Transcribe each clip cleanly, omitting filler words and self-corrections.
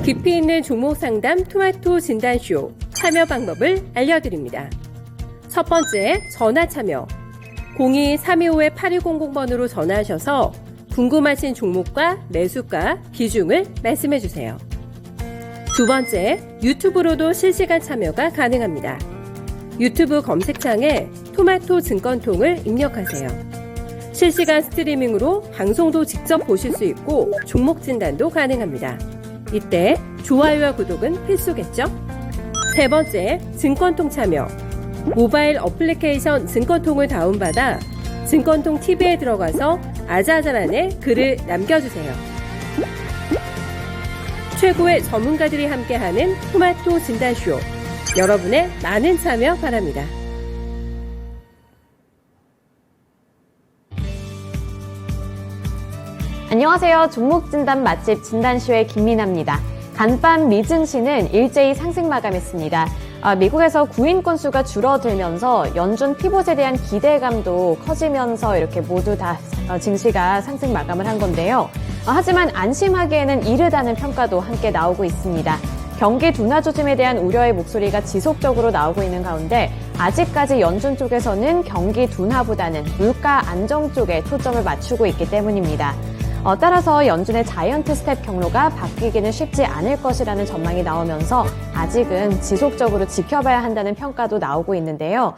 깊이 있는 종목 상담 토마토 진단쇼 참여 방법을 알려드립니다. 첫 번째, 전화 참여. 02-325-8200번으로 전화하셔서 궁금하신 종목과 매수가, 비중을 말씀해주세요. 두 번째, 유튜브로도 실시간 참여가 가능합니다. 유튜브 검색창에 토마토 증권통을 입력하세요. 실시간 스트리밍으로 방송도 직접 보실 수 있고 종목 진단도 가능합니다. 이때 좋아요와 구독은 필수겠죠? 세 번째, 증권통 참여. 모바일 어플리케이션 증권통을 다운받아 증권통 TV에 들어가서 아자아자란에 글을 남겨주세요. 최고의 전문가들이 함께하는 토마토 진단쇼. 여러분의 많은 참여 바랍니다. 안녕하세요. 종목 진단 맛집 진단쇼의 김민아입니다. 간밤 미증시는 일제히 상승 마감했습니다. 미국에서 구인 건수가 줄어들면서 연준 피봇에 대한 기대감도 커지면서 이렇게 모두 다 증시가 상승 마감을 한 건데요. 하지만 안심하기에는 이르다는 평가도 함께 나오고 있습니다. 경기 둔화 조짐에 대한 우려의 목소리가 지속적으로 나오고 있는 가운데 아직까지 연준 쪽에서는 경기 둔화보다는 물가 안정 쪽에 초점을 맞추고 있기 때문입니다. 따라서 연준의 자이언트 스텝 경로가 바뀌기는 쉽지 않을 것이라는 전망이 나오면서 아직은 지속적으로 지켜봐야 한다는 평가도 나오고 있는데요.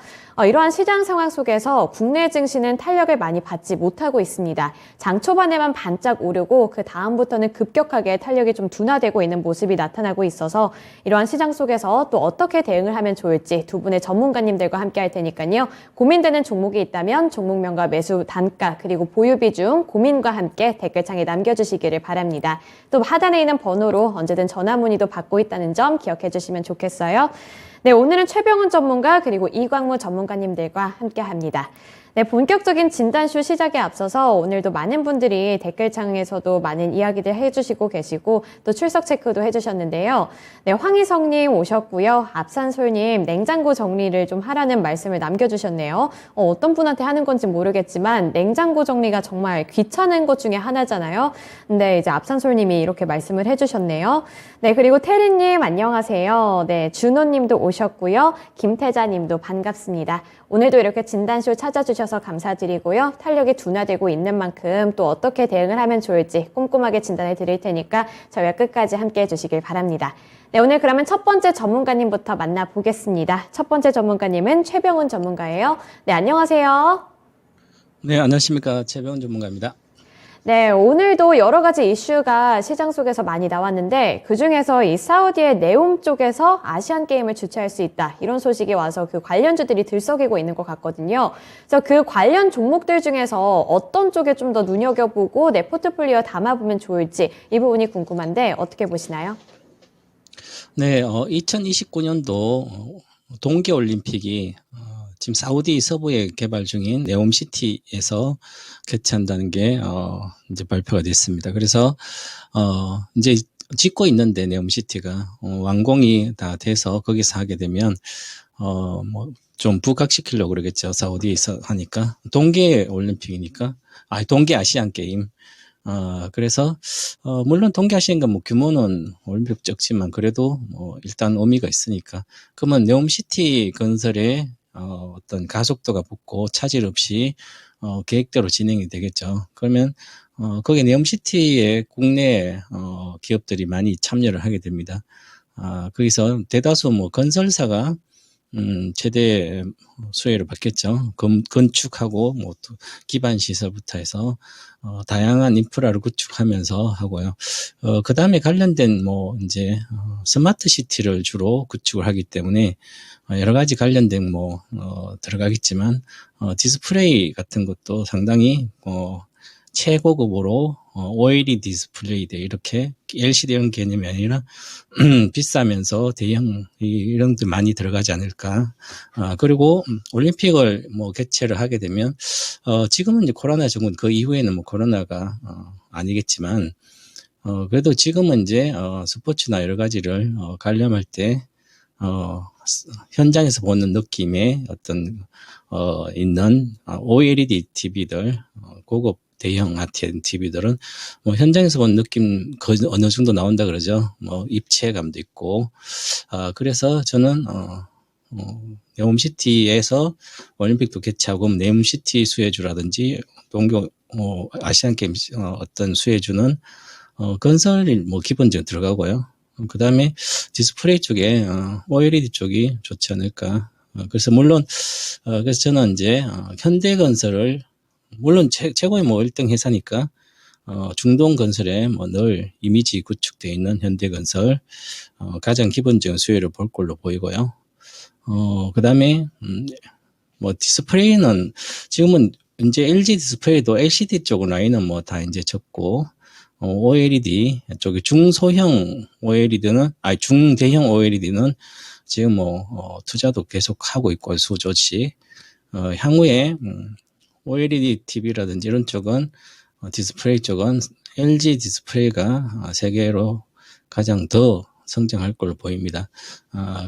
이러한 시장 상황 속에서 국내 증시는 탄력을 많이 받지 못하고 있습니다. 장 초반에만 반짝 오르고 그 다음부터는 급격하게 탄력이 좀 둔화되고 있는 모습이 나타나고 있어서 이러한 시장 속에서 또 어떻게 대응을 하면 좋을지 두 분의 전문가님들과 함께 할 테니까요. 고민되는 종목이 있다면 종목명과 매수 단가 그리고 보유 비중 고민과 함께 댓글창에 남겨주시기를 바랍니다. 또 하단에 있는 번호로 언제든 전화 문의도 받고 있다는 점 기억해 주시면 좋겠어요. 네, 오늘은 최병훈 전문가 그리고 이광무 전문가님들과 함께합니다. 네, 본격적인 진단쇼 시작에 앞서서 오늘도 많은 분들이 댓글창에서도 많은 이야기들 해주시고 계시고 또 출석 체크도 해주셨는데요. 네, 황희성님 오셨고요. 압산솔님 냉장고 정리를 좀 하라는 말씀을 남겨주셨네요. 어떤 분한테 하는 건지 모르겠지만 냉장고 정리가 정말 귀찮은 것 중에 하나잖아요. 근데 이제 압산솔님이 이렇게 말씀을 해주셨네요. 네, 그리고 태리님 안녕하세요. 네, 준호님도 오셨고요. 김태자님도 반갑습니다. 오늘도 이렇게 진단쇼 찾아주셔서 감사드리고요. 탄력이 둔화되고 있는 만큼 또 어떻게 대응을 하면 좋을지 꼼꼼하게 진단해 드릴 테니까 저희와 끝까지 함께 해주시길 바랍니다. 네, 오늘 그러면 첫 번째 전문가님부터 만나보겠습니다. 첫 번째 전문가님은 최병훈 전문가예요. 네, 안녕하세요. 네, 안녕하십니까. 최병훈 전문가입니다. 네, 오늘도 여러 가지 이슈가 시장 속에서 많이 나왔는데 그중에서 이 사우디의 네옴 쪽에서 아시안 게임을 주최할 수 있다. 이런 소식이 와서 그 관련주들이 들썩이고 있는 것 같거든요. 그래서 그 관련 종목들 중에서 어떤 쪽에 좀 더 눈여겨보고 내 포트폴리오에 담아보면 좋을지 이 부분이 궁금한데 어떻게 보시나요? 네, 2029년도 동계올림픽이 지금 사우디 서부에 개발 중인 네옴시티에서 개최한다는 게 이제 발표가 됐습니다. 그래서 이제 짓고 있는데 네옴시티가 완공이 다 돼서 거기서 하게 되면 뭐 좀 부각시키려고 그러겠죠. 사우디에서 하니까 동계올림픽이니까 동계아시안 게임. 그래서 물론 동계아시안가 뭐 규모는 올림픽 적지만 그래도 뭐 일단 의미가 있으니까 그러면 네옴시티 건설에 어떤 가속도가 붙고 차질 없이 계획대로 진행이 되겠죠. 그러면 거기에 네옴시티에 국내 기업들이 많이 참여를 하게 됩니다. 거기서 대다수 뭐 건설사가 최대 수혜를 받겠죠. 건축하고 뭐 또 기반 시설부터 해서 다양한 인프라를 구축하면서 하고요. 그 다음에 관련된 뭐 이제 스마트 시티를 주로 구축을 하기 때문에 여러 가지 관련된 뭐 들어가겠지만 디스플레이 같은 것도 상당히 최고급으로 OLED 디스플레이대 이렇게 LCD형 개념이 아니라 비싸면서 대형 이런 데 많이 들어가지 않을까. 그리고 올림픽을 뭐 개최를 하게 되면 지금은 이제 코로나 정권 그 이후에는 뭐 코로나가 아니겠지만 그래도 지금은 이제 스포츠나 여러 가지를 관람할 때 현장에서 보는 느낌의 어떤 있는 OLED TV들 고급 대형 RTN TV들은 뭐 현장에서 본 느낌 어느 정도 나온다 그러죠. 뭐 입체감도 있고, 그래서 저는 네옴시티에서 올림픽도 개최하고 네옴시티 수혜주라든지 동교 아시안 게임 어떤 수혜주는 건설이 뭐 기본적으로 들어가고요. 그 다음에 디스플레이 쪽에 OLED 쪽이 좋지 않을까. 그래서 물론 그래서 저는 이제 현대건설을 물론 최고의 뭐 1등 회사니까 중동 건설에 뭐 늘 이미지 구축되어 있는 현대건설 가장 기본적인 수혜를 볼 걸로 보이고요. 그 다음에 뭐 디스플레이는 지금은 이제 LG 디스플레이도 LCD 쪽 라인은 뭐 다 이제 접고 OLED 쪽에 중소형 OLED는 중대형 OLED는 지금 뭐 투자도 계속 하고 있고 수조치 향후에 OLED TV라든지 이런 쪽은 디스플레이 쪽은 LG 디스플레이가 세계로 가장 더 성장할 걸로 보입니다.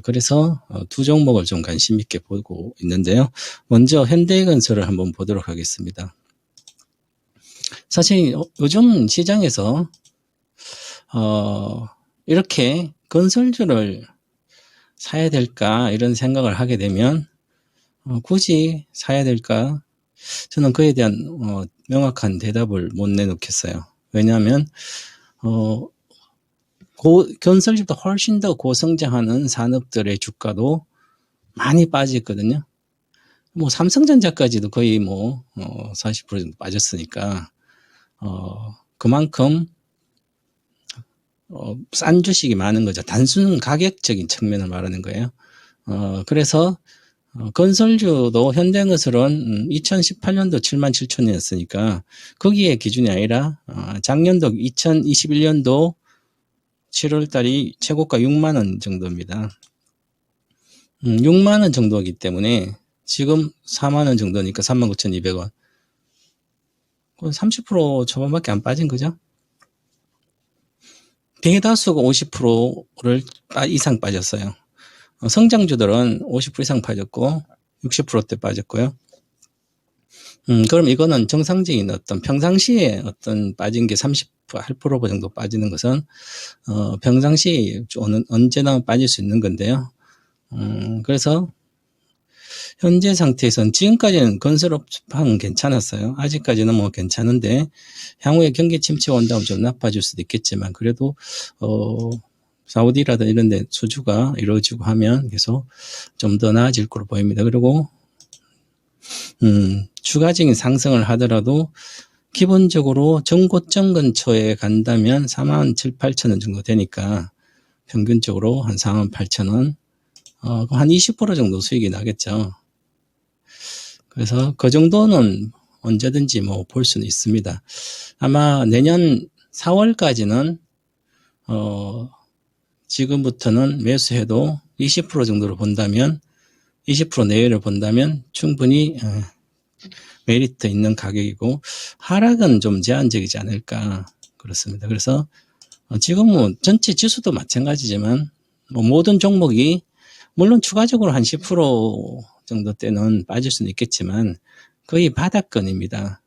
그래서 두 종목을 좀 관심 있게 보고 있는데요. 먼저 현대건설을 한번 보도록 하겠습니다. 사실 요즘 시장에서 이렇게 건설주를 사야 될까 이런 생각을 하게 되면 굳이 사야 될까? 저는 그에 대한 명확한 대답을 못 내놓겠어요. 왜냐하면 건설주보다 훨씬 더 고성장하는 산업들의 주가도 많이 빠졌거든요. 뭐 삼성전자까지도 거의 뭐 40% 정도 빠졌으니까 그만큼 싼 주식이 많은 거죠. 단순 가격적인 측면을 말하는 거예요. 그래서 건설주도 현대건설은 2018년도 77,000원이었으니까 거기에 기준이 아니라 작년도 2021년도 7월 달이 최고가 6만 원 정도입니다. 6만 원 정도이기 때문에 지금 4만 원 정도니까 39,200원. 30% 초반밖에 안 빠진 거죠. 대다수가 50%를 이상 빠졌어요. 성장주들은 50% 이상 빠졌고 60%대 빠졌고요. 그럼 이거는 정상적인 어떤 평상시에 어떤 빠진 게 38% 정도 빠지는 것은 평상시 언제나 빠질 수 있는 건데요. 그래서 현재 상태에서는 지금까지는 건설업황은 괜찮았어요. 아직까지는 뭐 괜찮은데 향후에 경기 침체가 온다면 좀 나빠질 수도 있겠지만 그래도 사우디라든 이런 데 수주가 이루어지고 하면 계속 좀 더 나아질 걸로 보입니다. 그리고 추가적인 상승을 하더라도 기본적으로 전고점 근처에 간다면 47,800원 정도 되니까 평균적으로 한 48,000원 한 20% 정도 수익이 나겠죠. 그래서 그 정도는 언제든지 뭐 볼 수는 있습니다. 아마 내년 4월까지는 지금부터는 매수해도 20% 정도를 본다면 20% 내외를 본다면 충분히 메리트 있는 가격이고 하락은 좀 제한적이지 않을까 그렇습니다. 그래서 지금 뭐 전체 지수도 마찬가지지만 뭐 모든 종목이 물론 추가적으로 한 10% 정도 때는 빠질 수는 있겠지만 거의 바닥권입니다.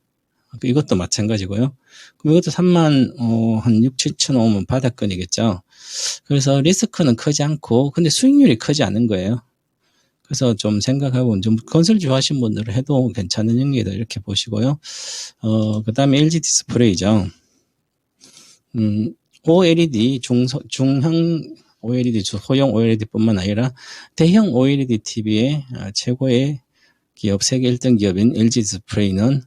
이것도 마찬가지고요. 그럼 이것도 3만 한 6, 7천 오면 바닥권이겠죠. 그래서 리스크는 크지 않고 근데 수익률이 크지 않은 거예요. 그래서 좀 생각하고 좀 건설 좋아하시는 분들은 해도 괜찮은 영역이다 이렇게 보시고요. 그 다음에 LG 디스플레이죠. OLED 중형 OLED 소형 OLED뿐만 아니라 대형 OLED TV의 최고의 기업 세계 1등 기업인 LG 디스플레이는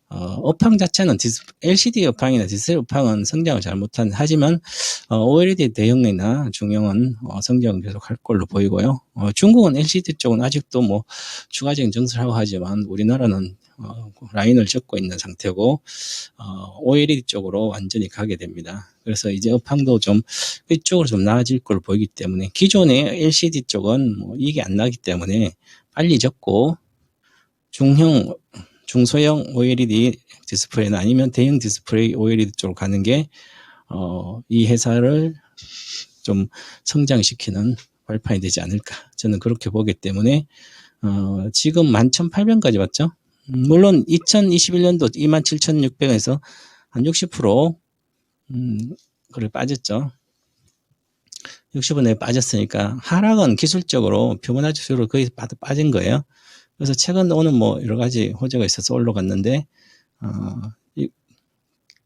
업황 자체는 LCD 업황이나 디스플레이 업황은 성장을 잘 못한 하지만 OLED 대형이나 중형은 성장을 계속 할 걸로 보이고요. 중국은 LCD 쪽은 아직도 뭐 추가적인 증설하고 하지만 우리나라는 라인을 접고 있는 상태고 OLED 쪽으로 완전히 가게 됩니다. 그래서 이제 업황도 좀 이쪽으로 좀 나아질 걸로 보이기 때문에 기존의 LCD 쪽은 뭐 이익이 안 나기 때문에 빨리 접고 중소형 OLED 디스플레이나 아니면 대형 디스플레이 OLED 쪽으로 가는 게 이 회사를 좀 성장시키는 발판이 되지 않을까 저는 그렇게 보기 때문에 지금 11,800원까지 왔죠. 물론 2021년도 27,600원에서 한 60% 그래 빠졌죠. 60원에 빠졌으니까 하락은 기술적으로 피보나치 수로 거의 빠진 거예요. 그래서 최근 오는 뭐 여러 가지 호재가 있어서 올라갔는데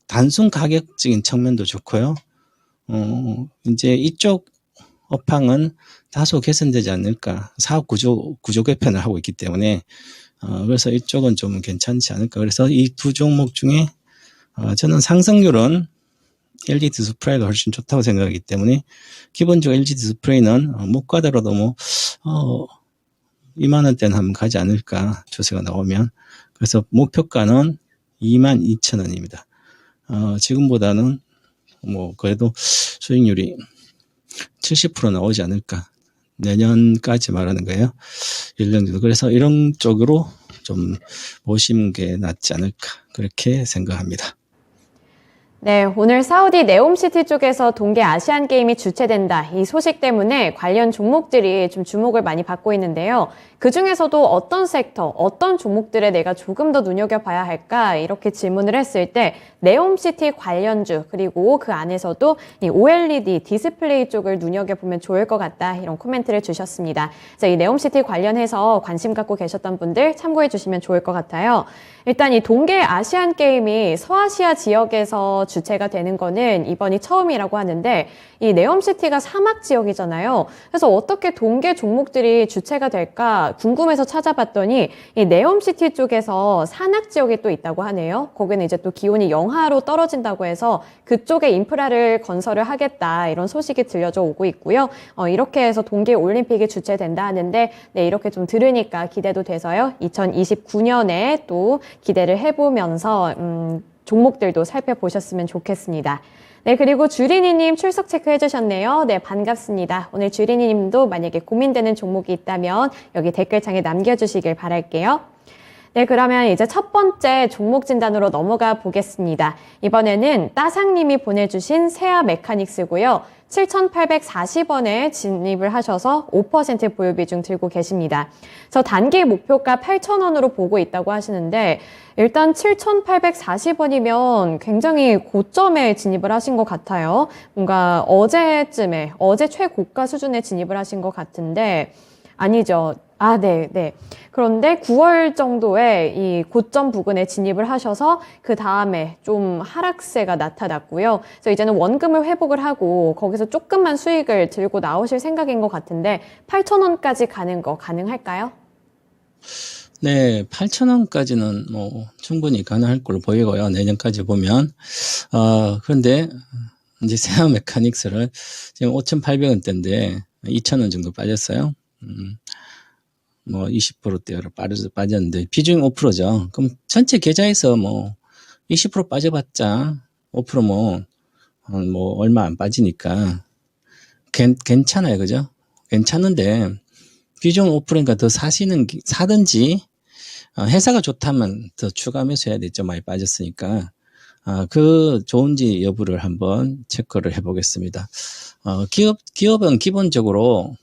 단순 가격적인 측면도 좋고요. 이제 이쪽 업황은 다소 개선되지 않을까. 사업 구조 개편을 하고 있기 때문에 그래서 이쪽은 좀 괜찮지 않을까. 그래서 이 두 종목 중에 저는 상승률은 LG 디스플레이가 훨씬 좋다고 생각하기 때문에 기본적으로 LG 디스플레이는 못 가더라도 뭐 2만 원대는 한번 가지 않을까 조세가 나오면. 그래서 목표가는 22,000원입니다. 지금보다는 뭐 그래도 수익률이 70% 나오지 않을까. 내년까지 말하는 거예요. 1년 정도. 그래서 이런 쪽으로 좀 보시는 게 낫지 않을까. 그렇게 생각합니다. 네, 오늘 사우디 네옴시티 쪽에서 동계 아시안 게임이 주최된다. 이 소식 때문에 관련 종목들이 좀 주목을 많이 받고 있는데요. 그 중에서도 어떤 섹터, 어떤 종목들에 내가 조금 더 눈여겨봐야 할까? 이렇게 질문을 했을 때 네옴시티 관련주, 그리고 그 안에서도 이 OLED 디스플레이 쪽을 눈여겨보면 좋을 것 같다. 이런 코멘트를 주셨습니다. 자, 이 네옴시티 관련해서 관심 갖고 계셨던 분들 참고해 주시면 좋을 것 같아요. 일단 이 동계 아시안 게임이 서아시아 지역에서 주최가 되는 거는 이번이 처음이라고 하는데 이 네옴시티가 사막 지역이잖아요. 그래서 어떻게 동계 종목들이 주최가 될까 궁금해서 찾아봤더니 이 네옴시티 쪽에서 산악 지역이 또 있다고 하네요. 거기는 이제 또 기온이 영하로 떨어진다고 해서 그쪽에 인프라를 건설을 하겠다 이런 소식이 들려져 오고 있고요. 이렇게 해서 동계 올림픽이 주최된다 하는데 네, 이렇게 좀 들으니까 기대도 돼서요. 2029년에 또 기대를 해보면서 종목들도 살펴보셨으면 좋겠습니다. 네, 그리고 주린이님 출석 체크해 주셨네요. 네, 반갑습니다. 오늘 주린이님도 만약에 고민되는 종목이 있다면 여기 댓글창에 남겨주시길 바랄게요. 네, 그러면 이제 첫 번째 종목 진단으로 넘어가 보겠습니다. 이번에는 따상님이 보내주신 세아 메카닉스고요. 7,840원에 진입을 하셔서 5% 보유 비중 들고 계십니다. 저 단기 목표가 8,000원으로 보고 있다고 하시는데 일단 7,840원이면 굉장히 고점에 진입을 하신 것 같아요. 뭔가 어제 최고가 수준에 진입을 하신 것 같은데 아니죠. 네. 그런데 9월 정도에 이 고점 부근에 진입을 하셔서 그 다음에 좀 하락세가 나타났고요. 그래서 이제는 원금을 회복을 하고 거기서 조금만 수익을 들고 나오실 생각인 것 같은데 8,000원까지 가는 거 가능할까요? 네, 8,000원까지는 뭐 충분히 가능할 걸로 보이고요. 내년까지 보면. 그런데 이제 세아 메카닉스를 지금 5,800원대인데 2,000원 정도 빠졌어요. 뭐 20%대로 빠졌는데 비중이 5%죠. 그럼 전체 계좌에서 뭐 20% 빠져봤자 5% 뭐 얼마 안 빠지니까 괜찮아요, 그죠? 괜찮은데 비중 5%니까 더 사든지 회사가 좋다면 더 추가 매수해야 되죠. 많이 빠졌으니까. 그 좋은지 여부를 한번 체크를 해보겠습니다. 기업은 기본적으로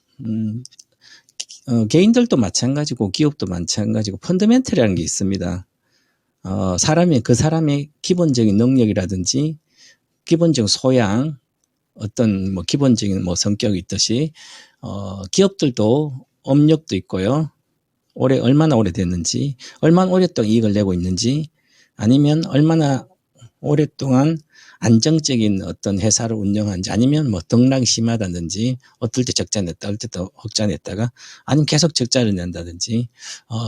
개인들도 마찬가지고 기업도 마찬가지고 펀더멘털이라는 게 있습니다. 그 사람의 기본적인 능력이라든지 기본적인 소양, 어떤 뭐 기본적인 뭐 성격이 있듯이 기업들도 업력도 있고요. 얼마나 오래됐는지, 얼마나 오랫동안 이익을 내고 있는지, 아니면 얼마나 오랫동안 안정적인 어떤 회사를 운영하는지, 아니면 뭐 등락이 심하다든지, 어떨 때 적자 냈다, 어떨 때 또 흑자 냈다가, 아니면 계속 적자를 낸다든지,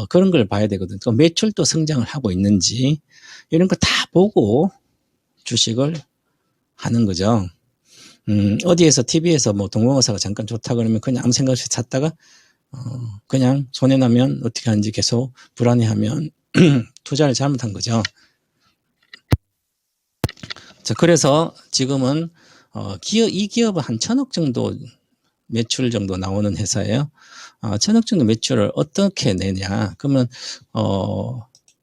그런 걸 봐야 되거든요. 또 매출도 성장을 하고 있는지, 이런 거 다 보고 주식을 하는 거죠. 어디에서 TV에서 뭐 동공회사가 잠깐 좋다 그러면 그냥 아무 생각 없이 샀다가, 그냥 손해나면 어떻게 하는지 계속 불안해하면 투자를 잘못한 거죠. 자, 그래서 지금은 이 기업은 한 1,000억 정도 매출 정도 나오는 회사예요. 1,000억 정도 매출을 어떻게 내냐? 그러면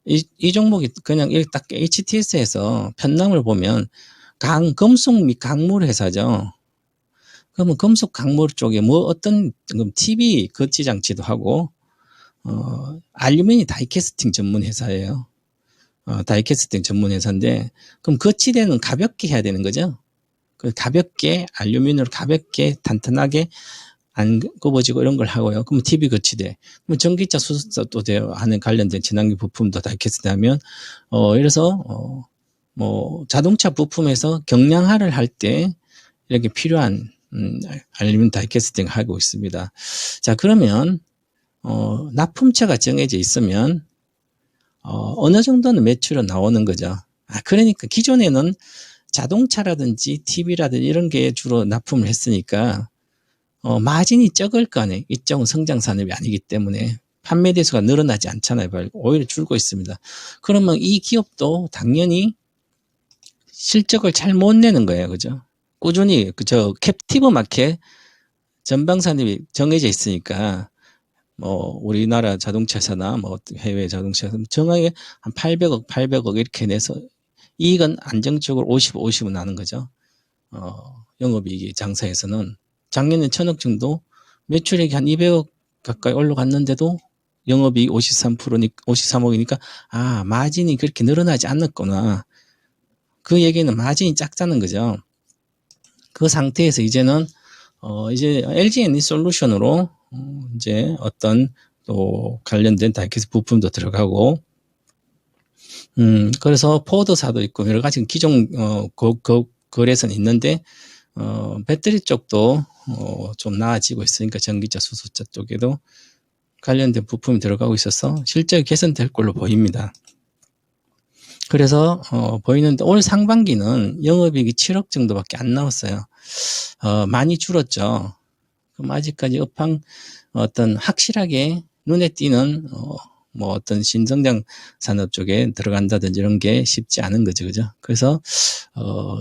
이 종목이 그냥 딱 HTS에서 편남을 보면 금속 및 강물 회사죠. 그러면 금속 강물 쪽에 뭐 어떤 TV 거치 장치도 하고 알루미늄 다이캐스팅 전문 회사예요. 다이캐스팅 전문 회사인데, 그럼 거치대는 가볍게 해야 되는 거죠. 그 가볍게, 알루미늄으로 가볍게, 단단하게 안 굽어지고 이런 걸 하고요. 그럼 TV 거치대, 그럼 전기차 수소차 또 안에 관련된 친환경 부품도 다이캐스팅 하면, 이래서, 뭐, 자동차 부품에서 경량화를 할 때 이렇게 필요한, 알루미늄 다이캐스팅 하고 있습니다. 자, 그러면, 납품처가 정해져 있으면, 어느 정도는 매출은 나오는 거죠. 그러니까 기존에는 자동차라든지 TV라든지 이런 게 주로 납품을 했으니까, 마진이 적을 거 아니에요. 이쪽은 성장 산업이 아니기 때문에 판매 대수가 늘어나지 않잖아요. 오히려 줄고 있습니다. 그러면 이 기업도 당연히 실적을 잘 못 내는 거예요. 그죠? 꾸준히, 캡티브 마켓 전방 산업이 정해져 있으니까, 뭐, 우리나라 자동차사나 뭐 해외 자동차사 정하게 한 800억 이렇게 내서 이익은 안정적으로 50은 나는 거죠. 영업이익이 장사에서는. 작년에 1000억 정도, 매출액이 한 200억 가까이 올라갔는데도 영업이익 53억이니까, 마진이 그렇게 늘어나지 않았구나. 그 얘기는 마진이 작다는 거죠. 그 상태에서 이제는, 이제 LG 에너지솔루션으로, 이제 어떤 또 관련된 다이캐스팅 부품도 들어가고, 그래서 포드사도 있고, 여러 가지 기존, 거래선이 있는데, 배터리 쪽도, 좀 나아지고 있으니까 전기차, 수소차 쪽에도 관련된 부품이 들어가고 있어서 실적이 개선될 걸로 보입니다. 그래서, 보이는데 올 상반기는 영업이익이 7억 정도밖에 안 나왔어요. 많이 줄었죠. 그럼 아직까지 어떤 확실하게 눈에 띄는, 뭐 어떤 신성장 산업 쪽에 들어간다든지 이런 게 쉽지 않은 거죠. 그죠? 그래서,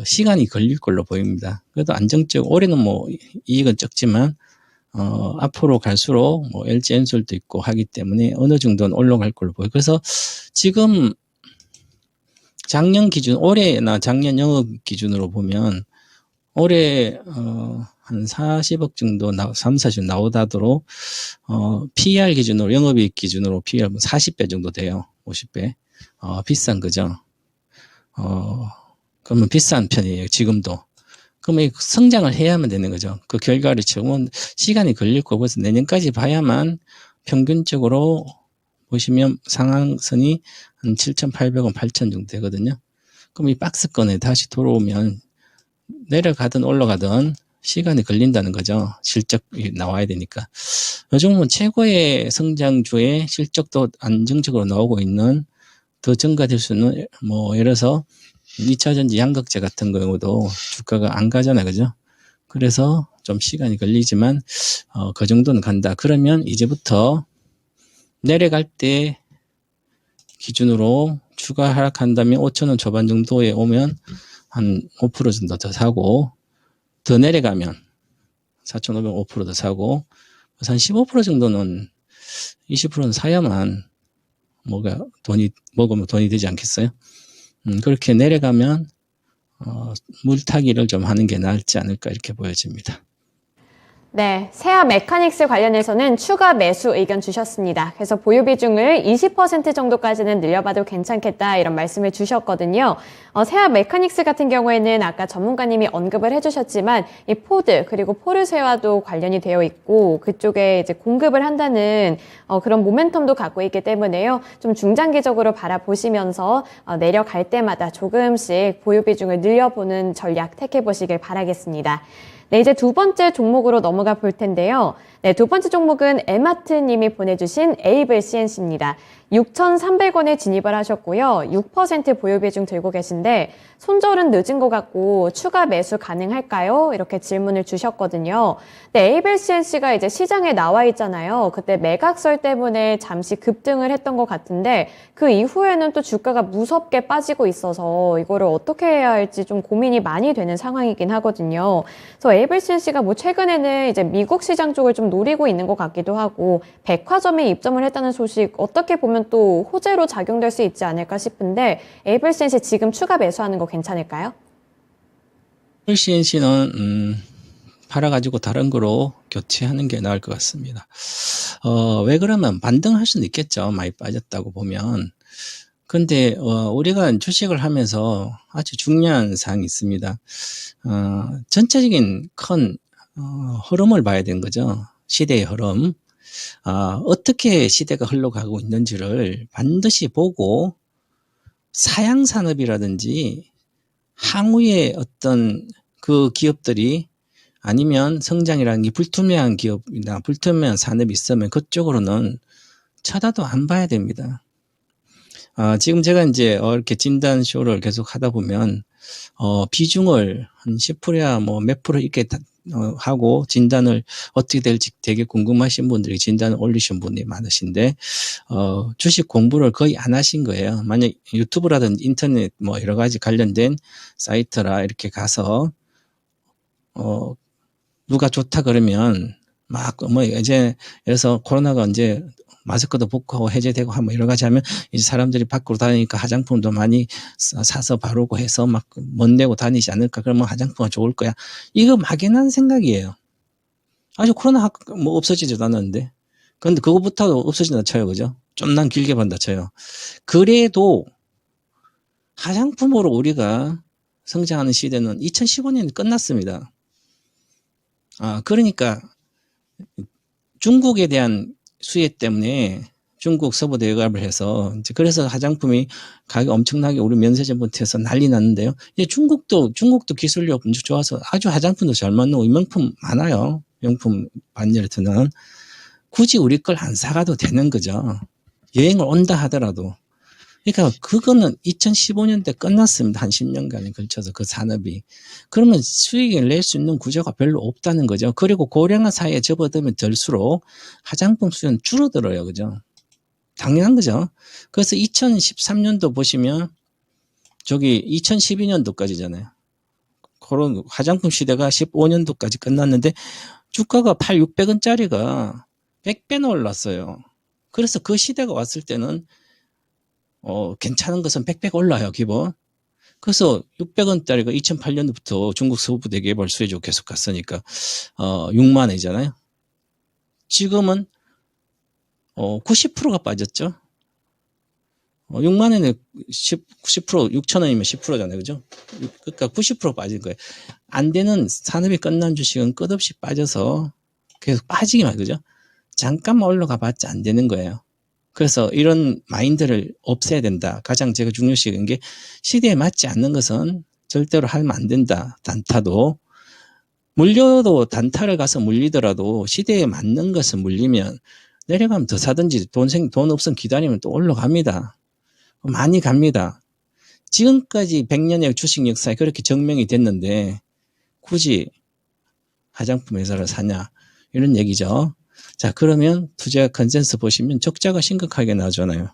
시간이 걸릴 걸로 보입니다. 그래도 안정적, 올해는 뭐 이익은 적지만, 앞으로 갈수록 뭐 LG 엔솔도 있고 하기 때문에 어느 정도는 올라갈 걸로 보여요. 그래서 지금 작년 기준, 올해나 작년 영업 기준으로 보면 올해, 한 40억 정도, 3, 40 나오다도록, PER 기준으로, 영업이익 기준으로 PER 40배 정도 돼요. 50배. 비싼 거죠. 그러면 비싼 편이에요. 지금도. 그러면 성장을 해야만 되는 거죠. 그 결과를 지금은 시간이 걸릴 거고, 그래서 내년까지 봐야만 평균적으로 보시면 상한선이 한 7,800원, 8,000 정도 되거든요. 그럼 이 박스권에 다시 들어오면 내려가든 올라가든 시간이 걸린다는 거죠. 실적이 나와야 되니까. 요즘은 최고의 성장주의 실적도 안정적으로 나오고 있는, 더 증가될 수는, 뭐, 예를 들어서 2차전지 양극재 같은 경우도 주가가 안 가잖아요. 그죠? 그래서 좀 시간이 걸리지만, 그 정도는 간다. 그러면 이제부터 내려갈 때 기준으로 추가 하락한다면 5,000원 초반 정도에 오면 한 5% 정도 더 사고, 더 내려가면 4,500원 5% 더 사고, 한 15% 정도는, 20%는 사야만 먹으면 돈이 되지 않겠어요? 그렇게 내려가면, 물타기를 좀 하는 게 나을지 않을까 이렇게 보여집니다. 네, 세아 메카닉스 관련해서는 추가 매수 의견 주셨습니다. 그래서 보유 비중을 20% 정도까지는 늘려봐도 괜찮겠다 이런 말씀을 주셨거든요. 세아 메카닉스 같은 경우에는 아까 전문가님이 언급을 해주셨지만 이 포드 그리고 포르쉐와도 관련이 되어 있고 그쪽에 이제 공급을 한다는 그런 모멘텀도 갖고 있기 때문에요. 좀 중장기적으로 바라보시면서 내려갈 때마다 조금씩 보유 비중을 늘려보는 전략 택해보시길 바라겠습니다. 네, 이제 두 번째 종목으로 넘어가 볼 텐데요. 네, 두 번째 종목은 에마트 님이 보내주신 에이블 CNC입니다. 6,300원에 진입을 하셨고요. 6% 보유 비중 들고 계신데 손절은 늦은 것 같고 추가 매수 가능할까요? 이렇게 질문을 주셨거든요. 네, 에이블 CNC가 이제 시장에 나와 있잖아요. 그때 매각설 때문에 잠시 급등을 했던 것 같은데 그 이후에는 또 주가가 무섭게 빠지고 있어서 이거를 어떻게 해야 할지 좀 고민이 많이 되는 상황이긴 하거든요. 그래서 에이블 CNC가 뭐 최근에는 이제 미국 시장 쪽을 좀 노리고 있는 것 같기도 하고 백화점에 입점을 했다는 소식 어떻게 보면 또 호재로 작용될 수 있지 않을까 싶은데 에이블 CNC 지금 추가 매수하는 거 괜찮을까요? 에이블 CNC는 팔아가지고 다른 거로 교체하는 게 나을 것 같습니다. 왜 그러면 반등할 수는 있겠죠. 많이 빠졌다고 보면. 근데 우리가 주식을 하면서 아주 중요한 사항이 있습니다. 전체적인 큰 흐름을 봐야 되는 거죠. 시대의 흐름. 어떻게 시대가 흘러가고 있는지를 반드시 보고 사양 산업이라든지 향후에 어떤 그 기업들이 아니면 성장이라는 게 불투명한 기업이나 불투명한 산업이 있으면 그쪽으로는 쳐다도 안 봐야 됩니다. 지금 제가 이제 이렇게 진단쇼를 계속 하다 보면, 비중을 한 10%야 뭐 몇 프로 이렇게 하고 진단을 어떻게 될지 되게 궁금하신 분들이 진단을 올리신 분이 많으신데, 주식 공부를 거의 안 하신 거예요. 만약 유튜브라든지 인터넷 뭐 여러 가지 관련된 사이트라 이렇게 가서, 누가 좋다 그러면 막 뭐 이제 그래서 코로나가 이제 마스크도 벗고 해제되고 하면 여러 가지 하면 이제 사람들이 밖으로 다니니까 화장품도 많이 사서 바르고 해서 막 멋내고 다니지 않을까. 그러면 화장품가 좋을 거야. 이거 막연한 생각이에요. 아주 코로나 뭐 없어지지도 않았는데. 그런데 그거부터 없어진다 쳐요. 그죠? 좀만 길게 본다 쳐요. 그래도 화장품으로 우리가 성장하는 시대는 2015년이 끝났습니다. 그러니까 중국에 대한 수혜 때문에 중국 서부 대기업을 해서 이제 그래서 화장품이 가격이 엄청나게 우리 면세점부터 해서 난리 났는데요. 이제 중국도 기술력 좋아서 아주 화장품도 잘 만들고 명품 많아요. 명품 반열트는 굳이 우리 걸 안 사가도 되는 거죠. 여행을 온다 하더라도. 그러니까 그거는 2015년대 끝났습니다. 한 10년간에 걸쳐서 그 산업이. 그러면 수익을 낼 수 있는 구조가 별로 없다는 거죠. 그리고 고령화 사회에 접어들면 들수록 화장품 수요는 줄어들어요. 그죠? 당연한 거죠. 그래서 2013년도 보시면 저기 2012년도까지잖아요. 그런 화장품 시대가 15년도까지 끝났는데 주가가 600원짜리가 100배나 올랐어요. 그래서 그 시대가 왔을 때는 괜찮은 것은 100배 올라요, 기본. 그래서 600원짜리가 2008년부터 중국 서부 대기업 수혜주 계속 갔으니까, 6만 원이잖아요. 지금은, 90%가 빠졌죠. 6만 원에 10%, 6천 원이면 10%잖아요. 그죠? 그러니까 90% 빠진 거예요. 안 되는 산업이 끝난 주식은 끝없이 빠져서 계속 빠지기만, 그죠? 잠깐만 올라가 봤자 안 되는 거예요. 그래서 이런 마인드를 없애야 된다. 가장 제가 중요시 여긴 게 시대에 맞지 않는 것은 절대로 하면 안 된다. 단타도. 물려도 단타를 가서 물리더라도 시대에 맞는 것을 물리면 내려가면 더 사든지 돈 없으면 기다리면 또 올라갑니다. 많이 갑니다. 지금까지 100년의 주식 역사에 그렇게 증명이 됐는데 굳이 화장품 회사를 사냐 이런 얘기죠. 자, 그러면 투자 컨센서스 보시면 적자가 심각하게 나오잖아요.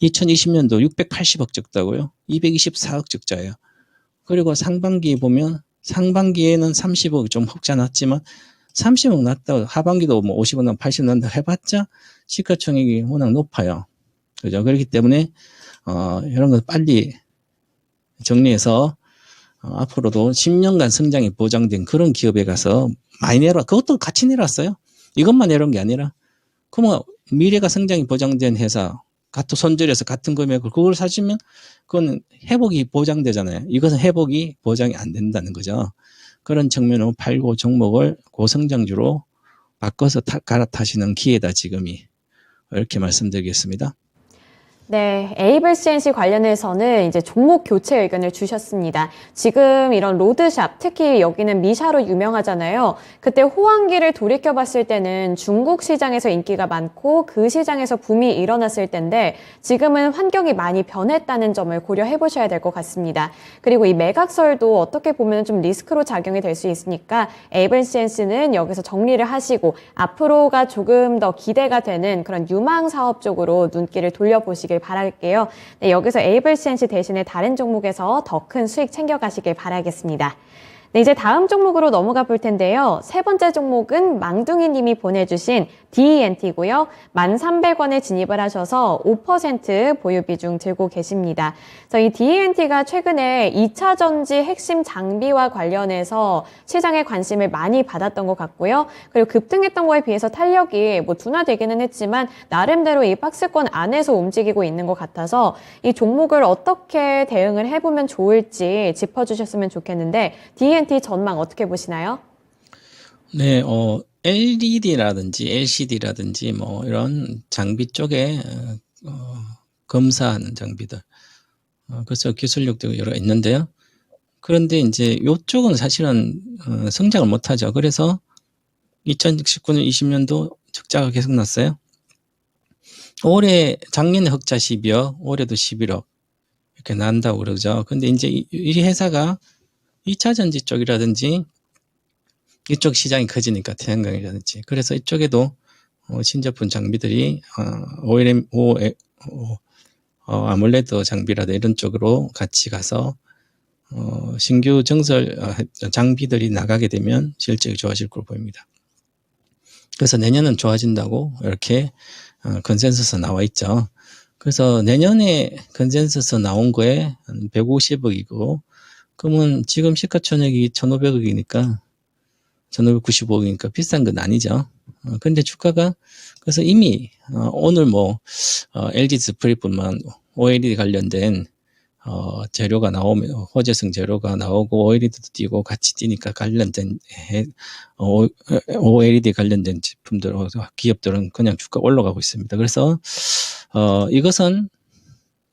2020년도 680억 적다고요. 224억 적자예요. 그리고 상반기에 보면 상반기에는 30억 좀 흑자 났지만 30억 났다고 하반기도 뭐 50억, 80억 난다 해봤자 시가총액이 워낙 높아요. 그죠? 그렇기 때문에 이런 거 빨리 정리해서 앞으로도 10년간 성장이 보장된 그런 기업에 가서 많이 내려, 그것도 같이 내렸어요. 이것만 내려온 게 아니라, 그러면 미래가 성장이 보장된 회사, 같은 손절해서 같은 금액을 그걸 사시면 그건 회복이 보장되잖아요. 이것은 회복이 보장이 안 된다는 거죠. 그런 측면으로 팔고 종목을 고성장주로 바꿔서 갈아타시는 기회다, 지금이. 이렇게 말씀드리겠습니다. 네, 에이블 CNC 관련해서는 이제 종목 교체 의견을 주셨습니다. 지금 이런 로드샵, 특히 여기는 미샤로 유명하잖아요. 그때 호황기를 돌이켜봤을 때는 중국 시장에서 인기가 많고 그 시장에서 붐이 일어났을 텐데 지금은 환경이 많이 변했다는 점을 고려해 보셔야 될 것 같습니다. 그리고 이 매각설도 어떻게 보면 좀 리스크로 작용이 될 수 있으니까 에이블 CNC는 여기서 정리를 하시고 앞으로가 조금 더 기대가 되는 그런 유망 사업 쪽으로 눈길을 돌려보시길 바랄게요. 네, 여기서 에이블 CNC 대신에 다른 종목에서 더 큰 수익 챙겨가시길 바라겠습니다. 네, 이제 다음 종목으로 넘어가 볼 텐데요. 세 번째 종목은 망둥이 님이 보내주신 DENT고요. 1,300원에 진입을 하셔서 5% 보유 비중 들고 계십니다. 그래서 이 DENT가 최근에 2차 전지 핵심 장비와 관련해서 시장의 관심을 많이 받았던 것 같고요. 그리고 급등했던 거에 비해서 탄력이 둔화되기는 했지만 나름대로 이 박스권 안에서 움직이고 있는 것 같아서 이 종목을 어떻게 대응을 해보면 좋을지 짚어주셨으면 좋겠는데 DENT 전망 어떻게 보시나요? 네, LED라든지 LCD라든지 뭐 이런 장비 쪽에 검사하는 장비들. 그래서 기술력도 여러 있는데요. 그런데 이제 이쪽은 사실은 성장을 못하죠. 그래서 2019년, 20년도 적자가 계속 났어요. 작년에 흑자 12억, 올해도 11억 이렇게 난다고 그러죠. 근데 이제 이 회사가 2차 전지 쪽이라든지 이쪽 시장이 커지니까 태양광이라든지 그래서 이쪽에도 신제품 장비들이 아몰레드 장비라든지 이런 쪽으로 같이 가서 신규 증설 장비들이 나가게 되면 실적이 좋아질 걸로 보입니다. 그래서 내년은 좋아진다고 이렇게 컨센서스 나와 있죠. 그래서 내년에 컨센서스 나온 거에 한 150억이고 그러면 지금 시가총액이 1,500억이니까 1,595억이니까 비싼 건 아니죠. 근데 주가가 그래서 이미 오늘 LG 디스플레이뿐만 OLED 관련된 재료가 나오면 호재성 재료가 나오고 OLED도 뛰고 같이 뛰니까 관련된 OLED 관련된 제품들 기업들은 그냥 주가 올라가고 있습니다. 그래서 이것은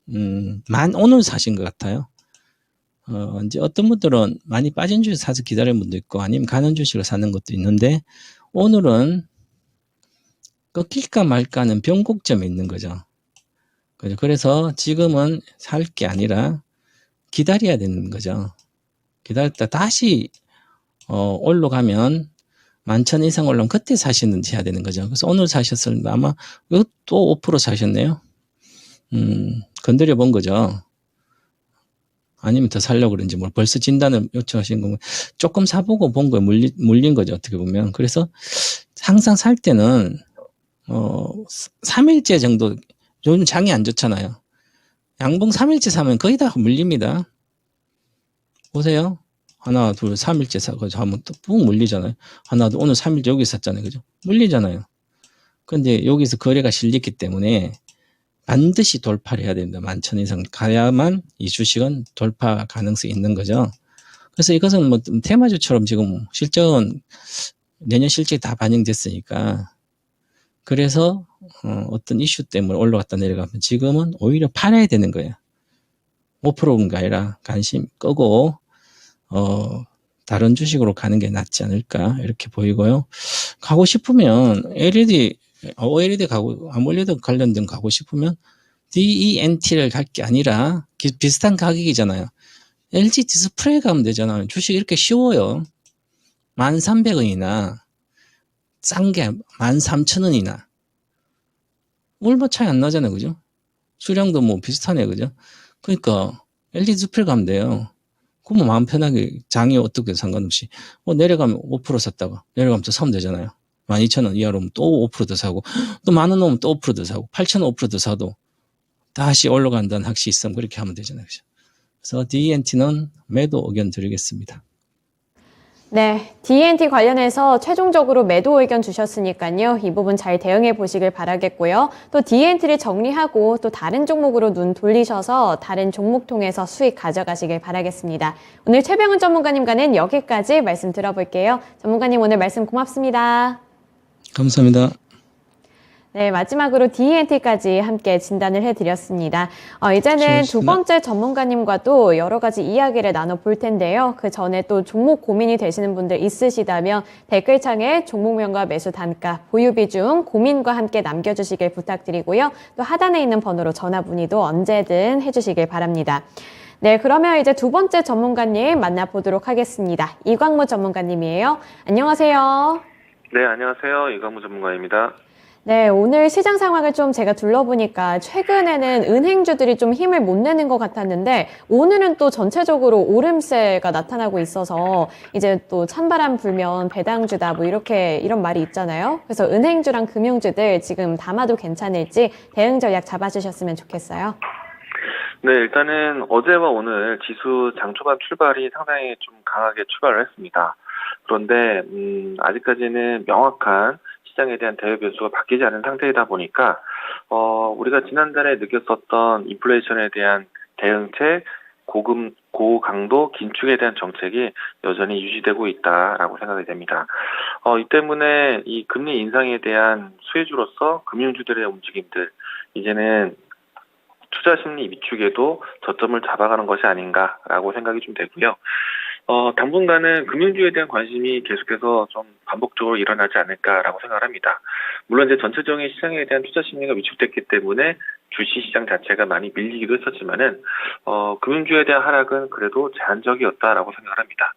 오늘 사신 것 같아요. 이제 어떤 분들은 많이 빠진 주식 사서 기다리는 분도 있고 아니면 가는 주식을 사는 것도 있는데 오늘은 꺾일까 말까 하는 변곡점에 있는 거죠. 그래서 지금은 살 게 아니라 기다려야 되는 거죠. 기다렸다 다시 올라가면 11,000 이상 올라오면 그때 사시는지 해야 되는 거죠. 그래서 오늘 사셨을 때 아마 이것도 5% 사셨네요. 건드려 본 거죠. 아니면 더 살려고 그런지 벌써 진단을 요청하신 거면 조금 사보고 본 거에 물린 거죠. 어떻게 보면. 그래서 항상 살 때는 3일째 정도 요즘 장이 안 좋잖아요. 양봉 3일째 사면 거의 다 물립니다. 보세요. 하나, 둘, 3일째 사고 하면 또 푹 물리잖아요. 하나, 둘, 오늘 3일째 여기 샀잖아요. 그죠? 물리잖아요. 근데 여기서 거래가 실렸기 때문에 반드시 돌파를 해야 됩니다. 11,000 이상 가야만 이 주식은 돌파 가능성이 있는 거죠. 그래서 이것은 테마주처럼 지금 실적은 내년 실적이 다 반영됐으니까 그래서 어떤 이슈 때문에 올라갔다 내려가면 지금은 오히려 팔아야 되는 거예요. 5%가 아니라 관심 끄고 다른 주식으로 가는 게 낫지 않을까 이렇게 보이고요. 가고 싶으면 OLED 가고 아몰레드 관련된 가고 싶으면 DENT를 갈 게 아니라 비슷한 가격이잖아요. LG 디스플레이 가면 되잖아요. 주식 이렇게 쉬워요. 1,300원이나 싼 게 13,000원이나 얼마 차이 안 나잖아요. 그죠? 수량도 비슷하네. 그죠? 그러니까 LG 디스플레이 가면 돼요. 그러면 마음 편하게 장이 어떻게 상관없이 내려가면 5% 샀다가 내려가면 또 사면 되잖아요. 12,000원 이하로 오면 또 5%더 사고 또 10,000원 오면 또 5%더 사고 8,000원 5%더 사도 다시 올라간다는 확신이 있으면 그렇게 하면 되잖아요. 그죠? 그래서 DENT는 매도 의견 드리겠습니다. 네, DENT 관련해서 최종적으로 매도 의견 주셨으니까요. 이 부분 잘 대응해 보시길 바라겠고요. 또 DENT를 정리하고 또 다른 종목으로 눈 돌리셔서 다른 종목 통해서 수익 가져가시길 바라겠습니다. 오늘 최병훈 전문가님과는 여기까지 말씀 들어볼게요. 전문가님 오늘 말씀 고맙습니다. 감사합니다. 네, 마지막으로 DENT까지 함께 진단을 해드렸습니다. 이제는 두 번째 전문가님과도 여러 가지 이야기를 나눠볼 텐데요. 그 전에 또 종목 고민이 되시는 분들 있으시다면 댓글창에 종목명과 매수 단가, 보유 비중, 고민과 함께 남겨주시길 부탁드리고요. 또 하단에 있는 번호로 전화 문의도 언제든 해주시길 바랍니다. 네, 그러면 이제 두 번째 전문가님 만나보도록 하겠습니다. 이광무 전문가님이에요. 안녕하세요. 네, 안녕하세요. 이광무 전문가입니다. 네, 오늘 시장 상황을 좀 제가 둘러보니까 최근에는 은행주들이 좀 힘을 못 내는 것 같았는데 오늘은 또 전체적으로 오름세가 나타나고 있어서 이제 또 찬바람 불면 배당주다 뭐 이런 말이 있잖아요. 그래서 은행주랑 금융주들 지금 담아도 괜찮을지 대응 전략 잡아주셨으면 좋겠어요. 네, 일단은 어제와 오늘 지수 장 초반 출발이 상당히 좀 강하게 출발을 했습니다. 그런데 아직까지는 명확한 시장에 대한 대외 변수가 바뀌지 않은 상태이다 보니까 우리가 지난달에 느꼈었던 인플레이션에 대한 대응책, 고강도 긴축에 대한 정책이 여전히 유지되고 있다라고 생각이 됩니다. 이 때문에 이 금리 인상에 대한 수혜주로서 금융주들의 움직임들, 이제는 투자 심리 위축에도 저점을 잡아가는 것이 아닌가라고 생각이 좀 되고요. 당분간은 금융주에 대한 관심이 계속해서 좀 반복적으로 일어나지 않을까라고 생각을 합니다. 물론 이제 전체적인 시장에 대한 투자 심리가 위축됐기 때문에 주식 시장 자체가 많이 밀리기도 했었지만은, 금융주에 대한 하락은 그래도 제한적이었다라고 생각을 합니다.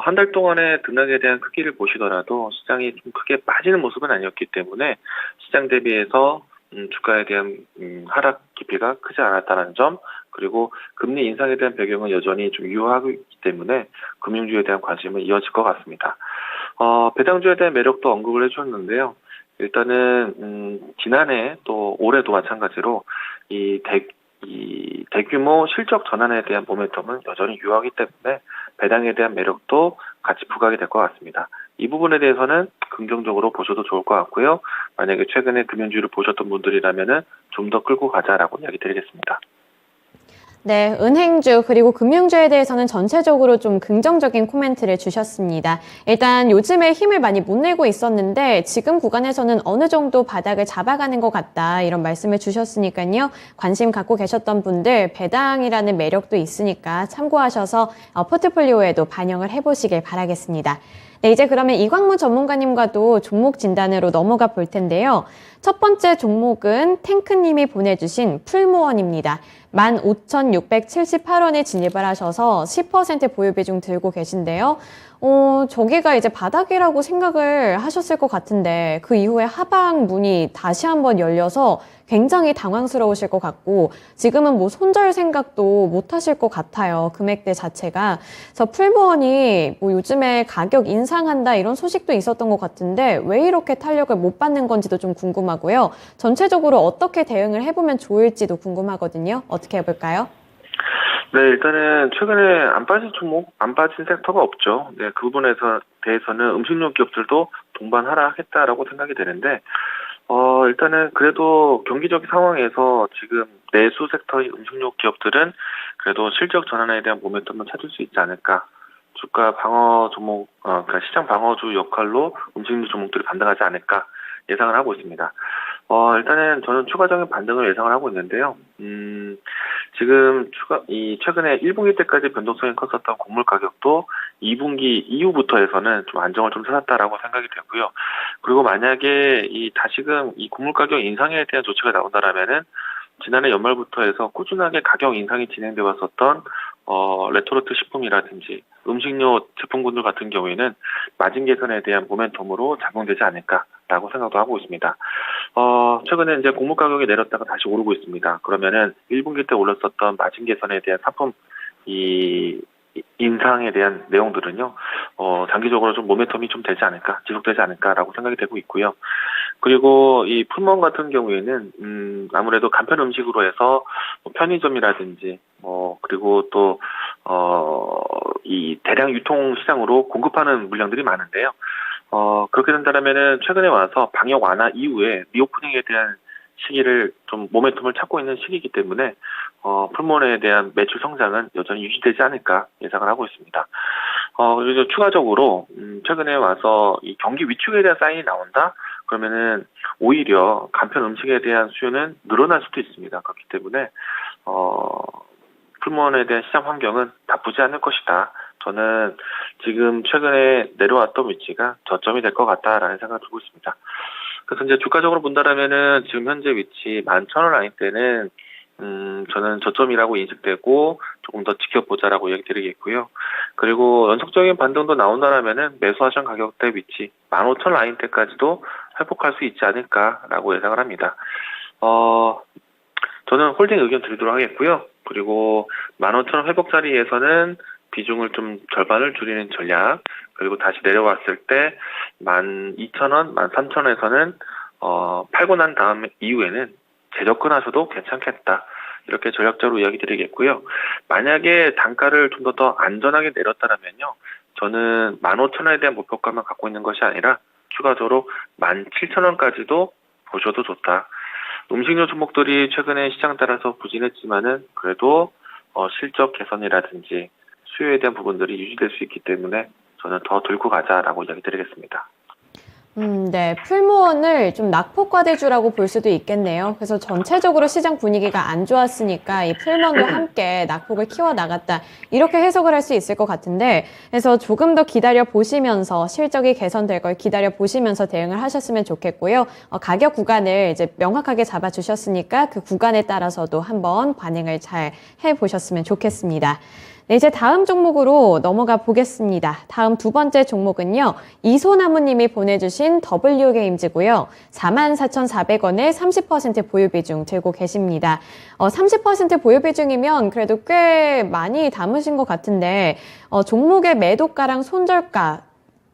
한 달 동안의 등락에 대한 크기를 보시더라도 시장이 좀 크게 빠지는 모습은 아니었기 때문에 시장 대비해서 주가에 대한 하락 깊이가 크지 않았다는 점, 그리고 금리 인상에 대한 배경은 여전히 좀 유효하기 때문에 금융주에 대한 관심은 이어질 것 같습니다. 배당주에 대한 매력도 언급을 해주셨는데요. 일단은 지난해 또 올해도 마찬가지로 이 대규모 실적 전환에 대한 모멘텀은 여전히 유효하기 때문에 배당에 대한 매력도 같이 부각이 될 것 같습니다. 이 부분에 대해서는 긍정적으로 보셔도 좋을 것 같고요. 만약에 최근에 금융주를 보셨던 분들이라면은 좀 더 끌고 가자라고 이야기 드리겠습니다. 네, 은행주 그리고 금융주에 대해서는 전체적으로 좀 긍정적인 코멘트를 주셨습니다. 일단 요즘에 힘을 많이 못 내고 있었는데 지금 구간에서는 어느 정도 바닥을 잡아가는 것 같다 이런 말씀을 주셨으니까요. 관심 갖고 계셨던 분들 배당이라는 매력도 있으니까 참고하셔서 포트폴리오에도 반영을 해보시길 바라겠습니다. 네, 이제 그러면 이광무 전문가님과도 종목 진단으로 넘어가 볼 텐데요. 첫 번째 종목은 탱크님이 보내주신 풀무원입니다. 15,678원에 진입을 하셔서 10% 보유 비중 들고 계신데요. 저기가 이제 바닥이라고 생각을 하셨을 것 같은데 그 이후에 하방 문이 다시 한번 열려서 굉장히 당황스러우실 것 같고 지금은 뭐 손절 생각도 못 하실 것 같아요. 금액대 자체가. 그래서 풀무원이 뭐 요즘에 가격 인상한다 이런 소식도 있었던 것 같은데 왜 이렇게 탄력을 못 받는 건지도 좀 궁금하고요. 전체적으로 어떻게 대응을 해보면 좋을지도 궁금하거든요. 어떻게 해볼까요? 네, 일단은 최근에 안 빠진 종목, 안 빠진 섹터가 없죠. 네, 그 부분에 대해서는 음식료 기업들도 동반 하락했다라고 생각이 되는데, 일단은 그래도 경기적 상황에서 지금 내수 섹터의 음식료 기업들은 그래도 실적 전환에 대한 모멘텀을 찾을 수 있지 않을까. 주가 방어 종목, 그러니까 시장 방어주 역할로 음식료 종목들이 반등하지 않을까 예상을 하고 있습니다. 일단은 저는 추가적인 반등을 예상을 하고 있는데요. 지금 최근에 1분기 때까지 변동성이 컸었던 곡물 가격도 2분기 이후부터 해서는 좀 안정을 좀 찾았다라고 생각이 되고요. 그리고 만약에 다시금 이 곡물 가격 인상에 대한 조치가 나온다라면은 지난해 연말부터 해서 꾸준하게 가격 인상이 진행되어 왔었던 레토르트 식품이라든지 음식료 제품군들 같은 경우에는 마진 개선에 대한 모멘텀으로 작용되지 않을까라고 생각도 하고 있습니다. 최근에 이제 곡물 가격이 내렸다가 다시 오르고 있습니다. 그러면은 1분기 때 올랐었던 마진 개선에 대한 상품 인상에 대한 내용들은요, 장기적으로 좀 모멘텀이 좀 되지 않을까, 지속되지 않을까라고 생각이 되고 있고요. 그리고 이 풀무원 같은 경우에는, 아무래도 간편 음식으로 해서 편의점이라든지, 그리고 또, 이 대량 유통 시장으로 공급하는 물량들이 많은데요. 그렇게 된다면은 최근에 와서 방역 완화 이후에 리오프닝에 대한 시기를 좀 모멘텀을 찾고 있는 시기이기 때문에 풀무원에 대한 매출 성장은 여전히 유지되지 않을까 예상을 하고 있습니다. 그리고 추가적으로 최근에 와서 이 경기 위축에 대한 사인이 나온다? 그러면은 오히려 간편 음식에 대한 수요는 늘어날 수도 있습니다. 그렇기 때문에 풀무원에 대한 시장 환경은 나쁘지 않을 것이다. 저는 지금 최근에 내려왔던 위치가 저점이 될 것 같다라는 생각을 두고 있습니다. 그래서 이제 주가적으로 본다라면은 지금 현재 위치 11,000원 라인 때는 저는 저점이라고 인식되고 조금 더 지켜보자라고 이야기 드리겠고요. 그리고 연속적인 반등도 나온다라면은 매수하신 가격대 위치 15,000 라인 때까지도 회복할 수 있지 않을까라고 예상을 합니다. 저는 홀딩 의견 드리도록 하겠고요. 그리고 15,000원 회복 자리에서는 비중을 좀 절반을 줄이는 전략, 그리고 다시 내려왔을 때 12,000원, 13,000원에서는 팔고 난 다음 이후에는 재접근하셔도 괜찮겠다. 이렇게 전략적으로 이야기 드리겠고요. 만약에 단가를 좀 더 안전하게 내렸다면요. 저는 15,000원에 대한 목표가만 갖고 있는 것이 아니라 추가적으로 17,000원까지도 보셔도 좋다. 음식료 종목들이 최근에 시장 따라서 부진했지만은 그래도 실적 개선이라든지 수요에 대한 부분들이 유지될 수 있기 때문에 저는 더 들고 가자라고 이야기 드리겠습니다. 네. 풀무원을 좀 낙폭과대주라고 볼 수도 있겠네요. 그래서 전체적으로 시장 분위기가 안 좋았으니까 이 풀무원도 함께 낙폭을 키워나갔다. 이렇게 해석을 할 수 있을 것 같은데, 그래서 조금 더 기다려 보시면서 실적이 개선될 걸 기다려 보시면서 대응을 하셨으면 좋겠고요. 가격 구간을 이제 명확하게 잡아주셨으니까 그 구간에 따라서도 한번 반응을 잘 해보셨으면 좋겠습니다. 네, 이제 다음 종목으로 넘어가 보겠습니다. 다음 두 번째 종목은요. 이소나무님이 보내주신 W게임즈고요. 44,400원에 30% 보유 비중 들고 계십니다. 30% 보유 비중이면 그래도 꽤 많이 담으신 것 같은데 종목의 매도가랑 손절가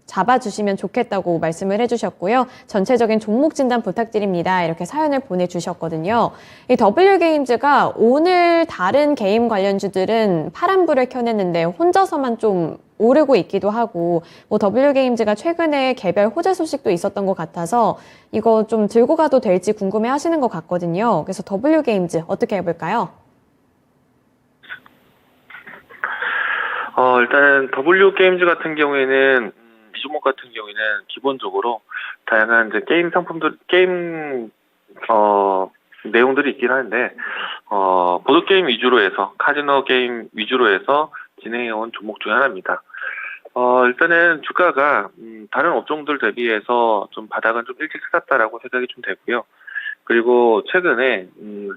잡아주시면 좋겠다고 말씀을 해주셨고요. 전체적인 종목 진단 부탁드립니다. 이렇게 사연을 보내주셨거든요. 이 W게임즈가 오늘 다른 게임 관련주들은 파란불을 켜냈는데 혼자서만 좀 오르고 있기도 하고, 뭐 W게임즈가 최근에 개별 호재 소식도 있었던 것 같아서 이거 좀 들고 가도 될지 궁금해 하시는 것 같거든요. 그래서 W게임즈 어떻게 해볼까요? 일단은 W게임즈 같은 경우에는 이 종목 같은 경우에는 기본적으로 다양한 이제 게임 상품들, 게임, 내용들이 있긴 하는데, 보드게임 위주로 해서, 카지노 게임 위주로 해서 진행해온 종목 중에 하나입니다. 일단은 주가가, 다른 업종들 대비해서 좀 바닥은 좀 일찍 샀다라고 생각이 좀 되고요. 그리고 최근에,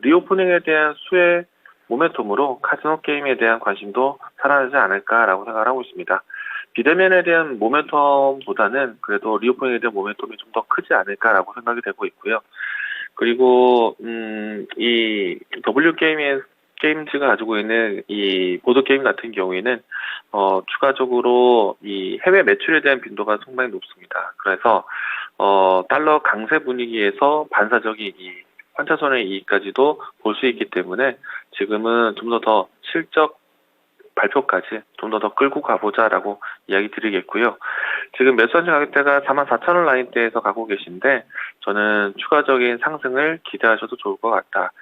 리오프닝에 대한 수혜 모멘텀으로 카지노 게임에 대한 관심도 살아나지 않을까라고 생각을 하고 있습니다. 비대면에 대한 모멘텀보다는 그래도 리오프닝에 대한 모멘텀이 좀 더 크지 않을까라고 생각이 되고 있고요. 그리고 이 W게임즈가 가지고 있는 이 보드게임 같은 경우에는 추가적으로 이 해외 매출에 대한 빈도가 상당히 높습니다. 그래서 달러 강세 분위기에서 반사적인 이 환차손의 이익까지도 볼 수 있기 때문에 지금은 좀 더 실적 발표까지 좀 더 끌고 가보자라고 이야기 드리겠고요. 지금 매수하신 가격대가 44,000원 라인대에서 가고 계신데 저는 추가적인 상승을 기대하셔도 좋을 것 같다.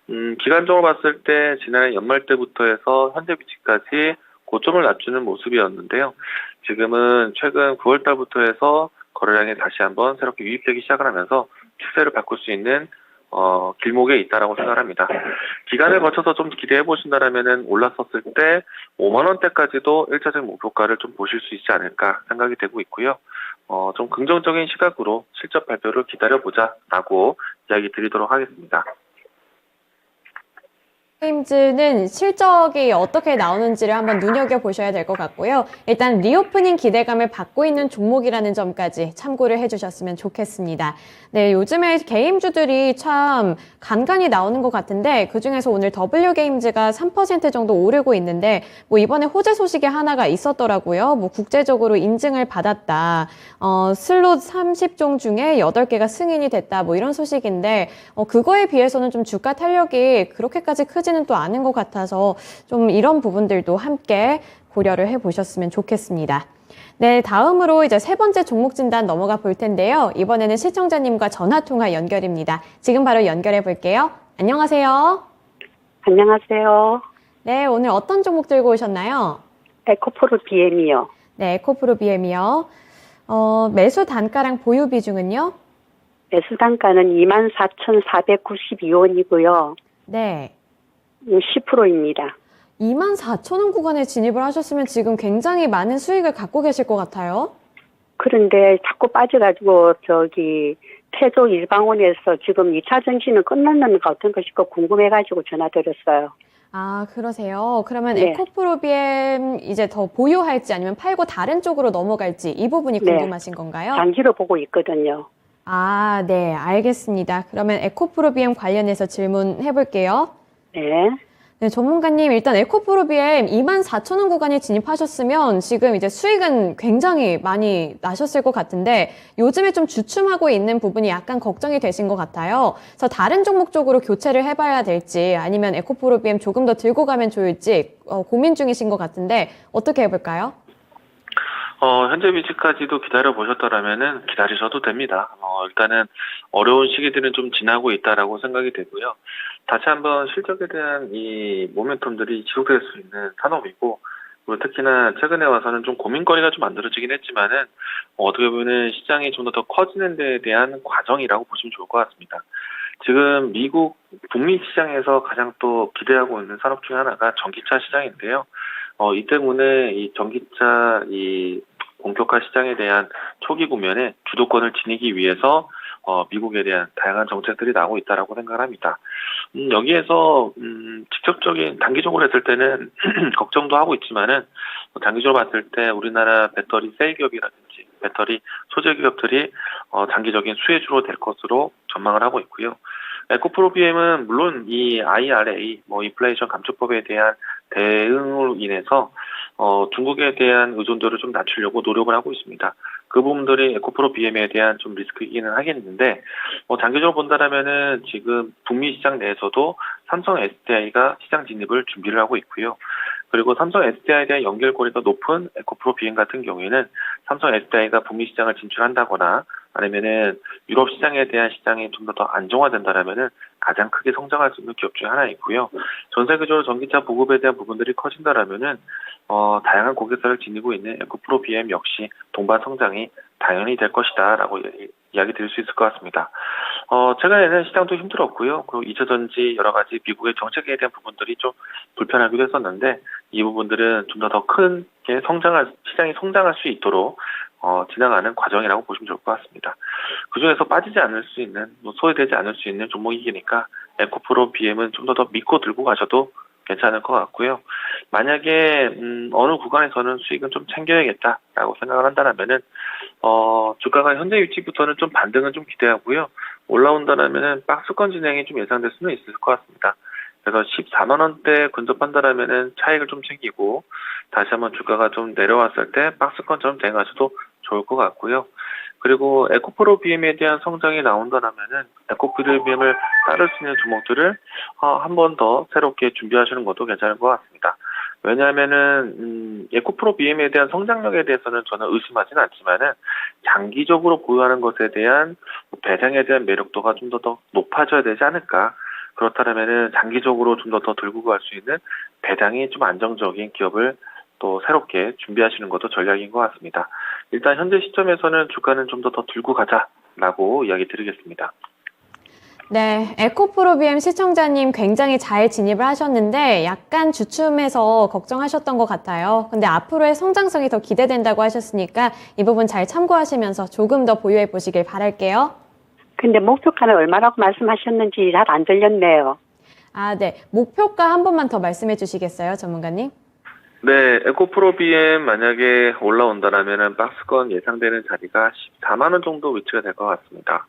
기간적으로 봤을 때 지난해 연말 때부터 해서 현재 위치까지 고점을 낮추는 모습이었는데요. 지금은 최근 9월 달부터 해서 거래량이 다시 한번 새롭게 유입되기 시작을 하면서 추세를 바꿀 수 있는 길목에 있다라고 생각합니다. 기간을 거쳐서 좀 기대해 보신다라면은 올랐었을 때 5만 원대까지도 1차적 목표가를 좀 보실 수 있지 않을까 생각이 되고 있고요. 좀 긍정적인 시각으로 실적 발표를 기다려 보자라고 이야기 드리도록 하겠습니다. 게임즈는 실적이 어떻게 나오는지를 한번 눈여겨보셔야 될 것 같고요. 일단 리오프닝 기대감을 받고 있는 종목이라는 점까지 참고를 해주셨으면 좋겠습니다. 네, 요즘에 게임주들이 참 간간히 나오는 것 같은데 그중에서 오늘 W게임즈가 3% 정도 오르고 있는데 뭐 이번에 호재 소식이 하나가 있었더라고요. 뭐 국제적으로 인증을 받았다. 슬롯 30종 중에 8개가 승인이 됐다. 뭐 이런 소식인데 그거에 비해서는 좀 주가 탄력이 그렇게까지 크지는 또 않은 것 같아서 좀 이런 부분들도 함께 고려를 해보셨으면 좋겠습니다. 네, 다음으로 이제 세 번째 종목 진단 넘어가 볼 텐데요. 이번에는 시청자님과 전화 통화 연결입니다. 지금 바로 연결해 볼게요. 안녕하세요. 안녕하세요. 네, 오늘 어떤 종목 들고 오셨나요? 에코프로 BM이요. 네, 에코프로 BM이요. 매수 단가랑 보유 비중은요? 매수 단가는 24,492원이고요. 네. 10%입니다. 24,000원 구간에 진입을 하셨으면 지금 굉장히 많은 수익을 갖고 계실 것 같아요. 그런데 자꾸 빠져가지고 태조 일방원에서 지금 2차 전지는 끝났는가 어떤가 싶고 궁금해가지고 전화드렸어요. 아, 그러세요. 그러면 네. 에코프로 BM 이제 더 보유할지 아니면 팔고 다른 쪽으로 넘어갈지 이 부분이 네. 궁금하신 건가요? 장기로 보고 있거든요. 아, 네, 알겠습니다. 그러면 에코프로 BM 관련해서 질문해 볼게요. 네. 네, 전문가님, 일단 에코프로 BM 24,000원 구간에 진입하셨으면 지금 이제 수익은 굉장히 많이 나셨을 것 같은데 요즘에 좀 주춤하고 있는 부분이 약간 걱정이 되신 것 같아요. 그래서 다른 종목 쪽으로 교체를 해봐야 될지 아니면 에코프로 BM 조금 더 들고 가면 좋을지 고민 중이신 것 같은데 어떻게 해볼까요? 현재 위치까지도 기다려 보셨더라면은 기다리셔도 됩니다. 일단은 어려운 시기들은 좀 지나고 있다라고 생각이 되고요. 다시 한번 실적에 대한 이 모멘텀들이 지속될 수 있는 산업이고, 그리고 특히나 최근에 와서는 좀 고민거리가 좀 만들어지긴 했지만은, 어떻게 보면 시장이 좀 더 커지는 데에 대한 과정이라고 보시면 좋을 것 같습니다. 지금 미국 북미 시장에서 가장 또 기대하고 있는 산업 중에 하나가 전기차 시장인데요. 이 때문에 이 전기차 이 본격화 시장에 대한 초기 구면에 주도권을 지니기 위해서 미국에 대한 다양한 정책들이 나오고 있다라고 생각을 합니다. 여기에서 직접적인 단기적으로 했을 때는 걱정도 하고 있지만은 장기적으로 봤을 때 우리나라 배터리 셀 기업이라든지 배터리 소재 기업들이 장기적인 수혜주로 될 것으로 전망을 하고 있고요. 에코프로 BM은 물론 이 IRA, 인플레이션 감축법에 대한 대응으로 인해서 중국에 대한 의존도를 좀 낮추려고 노력을 하고 있습니다. 그 부분들이 에코프로 BM에 대한 좀 리스크이기는 하겠는데, 장기적으로 본다라면은 지금 북미 시장 내에서도 삼성 SDI가 시장 진입을 준비를 하고 있고요. 그리고 삼성 SDI에 대한 연결고리가 높은 에코프로 BM 같은 경우에는 삼성 SDI가 북미 시장을 진출한다거나 아니면은 유럽 시장에 대한 시장이 좀 더 안정화된다라면은 가장 크게 성장할 수 있는 기업 중에 하나이고요. 전 세계적으로 전기차 보급에 대한 부분들이 커진다라면은 다양한 고객사를 지니고 있는 에코프로 BM 역시 동반 성장이 당연히 될 것이다라고 이야기 드릴 수 있을 것 같습니다. 최근에는 시장도 힘들었고요. 그리고 2차전지 여러 가지 미국의 정책에 대한 부분들이 좀 불편하기도 했었는데 이 부분들은 좀 더 크게 시장이 성장할 수 있도록 지나가는 과정이라고 보시면 좋을 것 같습니다. 그 중에서 빠지지 않을 수 있는, 소외되지 않을 수 있는 종목이니까 에코프로 BM은 좀 더 믿고 들고 가셔도 괜찮을 것 같고요. 만약에 어느 구간에서는 수익은 좀 챙겨야겠다라고 생각을 한다면은 주가가 현재 위치부터는 좀 반등은 좀 기대하고요. 올라온다면은 박스권 진행이 좀 예상될 수는 있을 것 같습니다. 그래서 14만 원대 근접한다면은 차익을 좀 챙기고 다시 한번 주가가 좀 내려왔을 때 박스권처럼 대응하셔도 좋을 것 같고요. 그리고 에코프로 BM에 대한 성장이 나온다면은 에코프로 BM을 따를 수 있는 종목들을 한 번 더 새롭게 준비하시는 것도 괜찮을 것 같습니다. 왜냐하면은 에코프로 BM에 대한 성장력에 대해서는 저는 의심하지는 않지만은 장기적으로 보유하는 것에 대한 배당에 대한 매력도가 좀 더 높아져야 되지 않을까. 그렇다면은 장기적으로 좀 더 들고 갈 수 있는 배당이 좀 안정적인 기업을 또 새롭게 준비하시는 것도 전략인 것 같습니다. 일단 현재 시점에서는 주가는 좀 더 들고 가자라고 이야기 드리겠습니다. 네, 에코프로 BM 시청자님 굉장히 잘 진입을 하셨는데 약간 주춤해서 걱정하셨던 것 같아요. 근데 앞으로의 성장성이 더 기대된다고 하셨으니까 이 부분 잘 참고하시면서 조금 더 보유해 보시길 바랄게요. 근데 목표가는 얼마라고 말씀하셨는지 잘 안 들렸네요. 아, 네. 목표가 한 번만 더 말씀해 주시겠어요, 전문가님? 네, 에코프로 BM 만약에 올라온다라면은 박스권 예상되는 자리가 14만 원 정도 위치가 될 것 같습니다.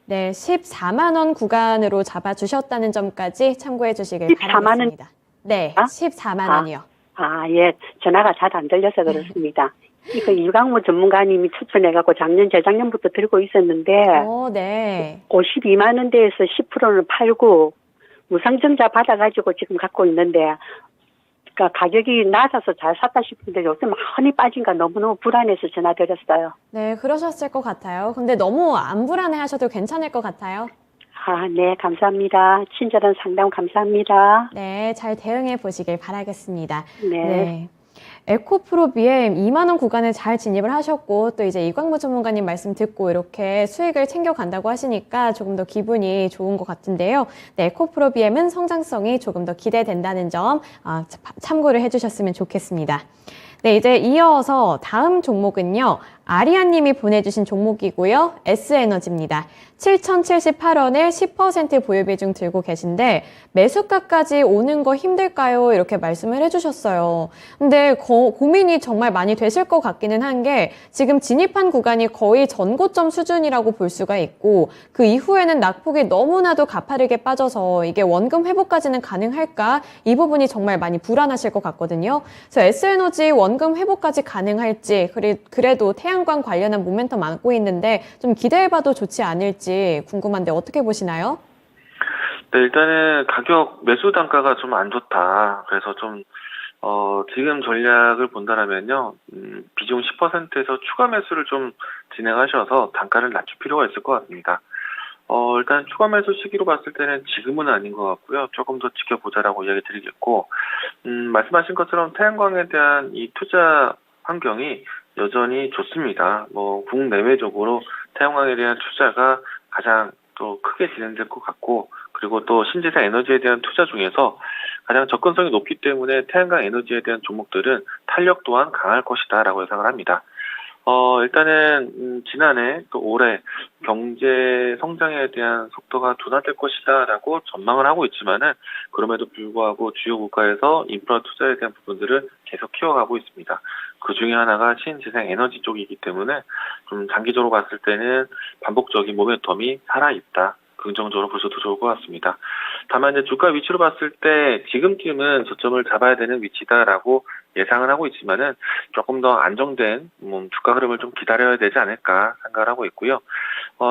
네, 14만 원 구간으로 잡아주셨다는 점까지 참고해 주시길 14만 원? 바라겠습니다. 네, 아? 14만 원이요. 예. 전화가 잘 안 들려서 그렇습니다. 이거 이강무 전문가님이 추천해갖고 작년, 재작년부터 들고 있었는데, 네. 52만 원대에서 10%는 팔고, 무상증자 받아가지고 지금 갖고 있는데, 그러니까 가격이 낮아서 잘 샀다 싶은데 요즘 많이 빠진가 너무너무 불안해서 전화드렸어요. 네, 그러셨을 것 같아요. 근데 너무 안 불안해 하셔도 괜찮을 것 같아요. 네, 감사합니다. 친절한 상담 감사합니다. 네, 잘 대응해 보시길 바라겠습니다. 네. 에코프로 BM 2만 원 구간에 잘 진입을 하셨고 또 이제 이광무 전문가님 말씀 듣고 이렇게 수익을 챙겨간다고 하시니까 조금 더 기분이 좋은 것 같은데요. 네, 에코프로 BM은 성장성이 조금 더 기대된다는 점 참고를 해주셨으면 좋겠습니다. 네, 이제 이어서 다음 종목은요. 아리안님이 보내주신 종목이고요. S에너지입니다. 7,078원에 10% 보유 비중 들고 계신데 매수가까지 오는 거 힘들까요? 이렇게 말씀을 해주셨어요. 근데 고민이 정말 많이 되실 것 같기는 한 게 지금 진입한 구간이 거의 전고점 수준이라고 볼 수가 있고 그 이후에는 낙폭이 너무나도 가파르게 빠져서 이게 원금 회복까지는 가능할까? 이 부분이 정말 많이 불안하실 것 같거든요. 그래서 S에너지 원금 회복까지 가능할지 그래도 태양광 관련한 모멘텀 안고 있는데 좀 기대해봐도 좋지 않을지 궁금한데 어떻게 보시나요? 네, 일단은 가격 매수 단가가 좀 안 좋다. 그래서 좀 지금 전략을 본다면요, 비중 10%에서 추가 매수를 좀 진행하셔서 단가를 낮출 필요가 있을 것 같습니다. 일단 추가 매수 시기로 봤을 때는 지금은 아닌 것 같고요. 조금 더 지켜보자라고 이야기 드리겠고, 말씀하신 것처럼 태양광에 대한 이 투자 환경이 여전히 좋습니다. 국내외적으로 태양광에 대한 투자가 가장 또 크게 진행될 것 같고, 그리고 또 신재생 에너지에 대한 투자 중에서 가장 접근성이 높기 때문에 태양광 에너지에 대한 종목들은 탄력 또한 강할 것이다라고 예상을 합니다. 일단은 지난해 또 올해 경제 성장에 대한 속도가 둔화될 것이다라고 전망을 하고 있지만은 그럼에도 불구하고 주요 국가에서 인프라 투자에 대한 부분들을 계속 키워가고 있습니다. 그 중에 하나가 신재생 에너지 쪽이기 때문에 좀 장기적으로 봤을 때는 반복적인 모멘텀이 살아있다. 긍정적으로 보셔도 좋을 것 같습니다. 다만 이제 주가 위치로 봤을 때 지금쯤은 저점을 잡아야 되는 위치다라고 예상을 하고 있지만은 조금 더 안정된 주가 흐름을 좀 기다려야 되지 않을까 생각을 하고 있고요.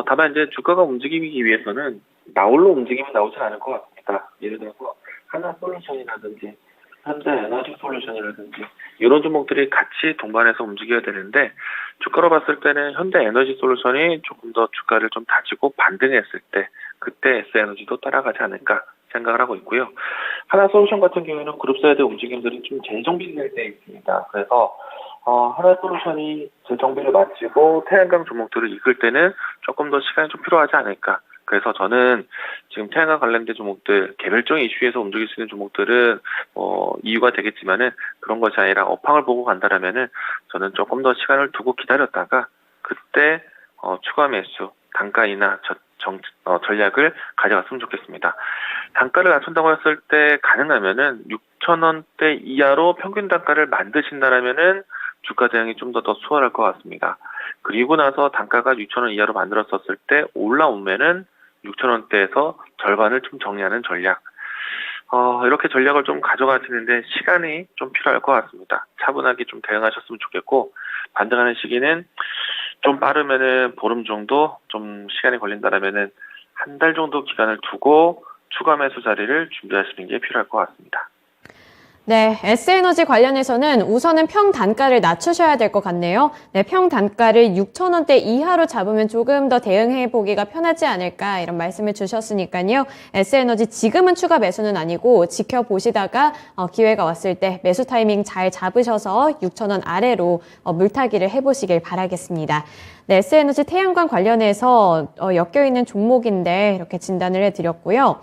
다만 이제 주가가 움직이기 위해서는 나홀로 움직임이 나오진 않을 것 같습니다. 예를 들어서 하나솔루션이라든지 현대에너지솔루션이라든지 이런 종목들이 같이 동반해서 움직여야 되는데 주가로 봤을 때는 현대에너지솔루션이 조금 더 주가를 좀 다지고 반등했을 때 그때 S에너지도 따라가지 않을까 생각을 하고 있고요. 하나솔루션 같은 경우에는 그룹사이드 움직임들이 좀 재정비될 때 있습니다. 그래서 하나솔루션이 재정비를 마치고 태양광 종목들을 이끌 때는 조금 더 시간이 좀 필요하지 않을까. 그래서 저는 지금 태양광 관련된 종목들, 개별적인 이슈에서 움직일 수 있는 종목들은 이유가 되겠지만은 그런 것이 아니라 업황을 보고 간다라면은 저는 조금 더 시간을 두고 기다렸다가 그때 추가 매수, 단가 인하 전략을 가져갔으면 좋겠습니다. 단가를 낮춘다고 했을 때 가능하면은 6,000원대 이하로 평균 단가를 만드신다라면은 주가 대응이 좀 더 수월할 것 같습니다. 그리고 나서 단가가 6,000원 이하로 만들었었을 때 올라오면은 6,000원대에서 절반을 좀 정리하는 전략. 이렇게 전략을 좀 가져가시는데 시간이 좀 필요할 것 같습니다. 차분하게 좀 대응하셨으면 좋겠고, 반등하는 시기는 좀 빠르면은 보름 정도 좀 시간이 걸린다라면은 한 달 정도 기간을 두고 추가 매수 자리를 준비하시는 게 필요할 것 같습니다. 네, S에너지 관련해서는 우선은 평 단가를 낮추셔야 될 것 같네요. 네, 평 단가를 6,000원대 이하로 잡으면 조금 더 대응해 보기가 편하지 않을까 이런 말씀을 주셨으니까요. S에너지 지금은 추가 매수는 아니고 지켜보시다가 기회가 왔을 때 매수 타이밍 잘 잡으셔서 6,000원 아래로 물타기를 해보시길 바라겠습니다. 네, S에너지 태양광 관련해서 엮여있는 종목인데 이렇게 진단을 해드렸고요.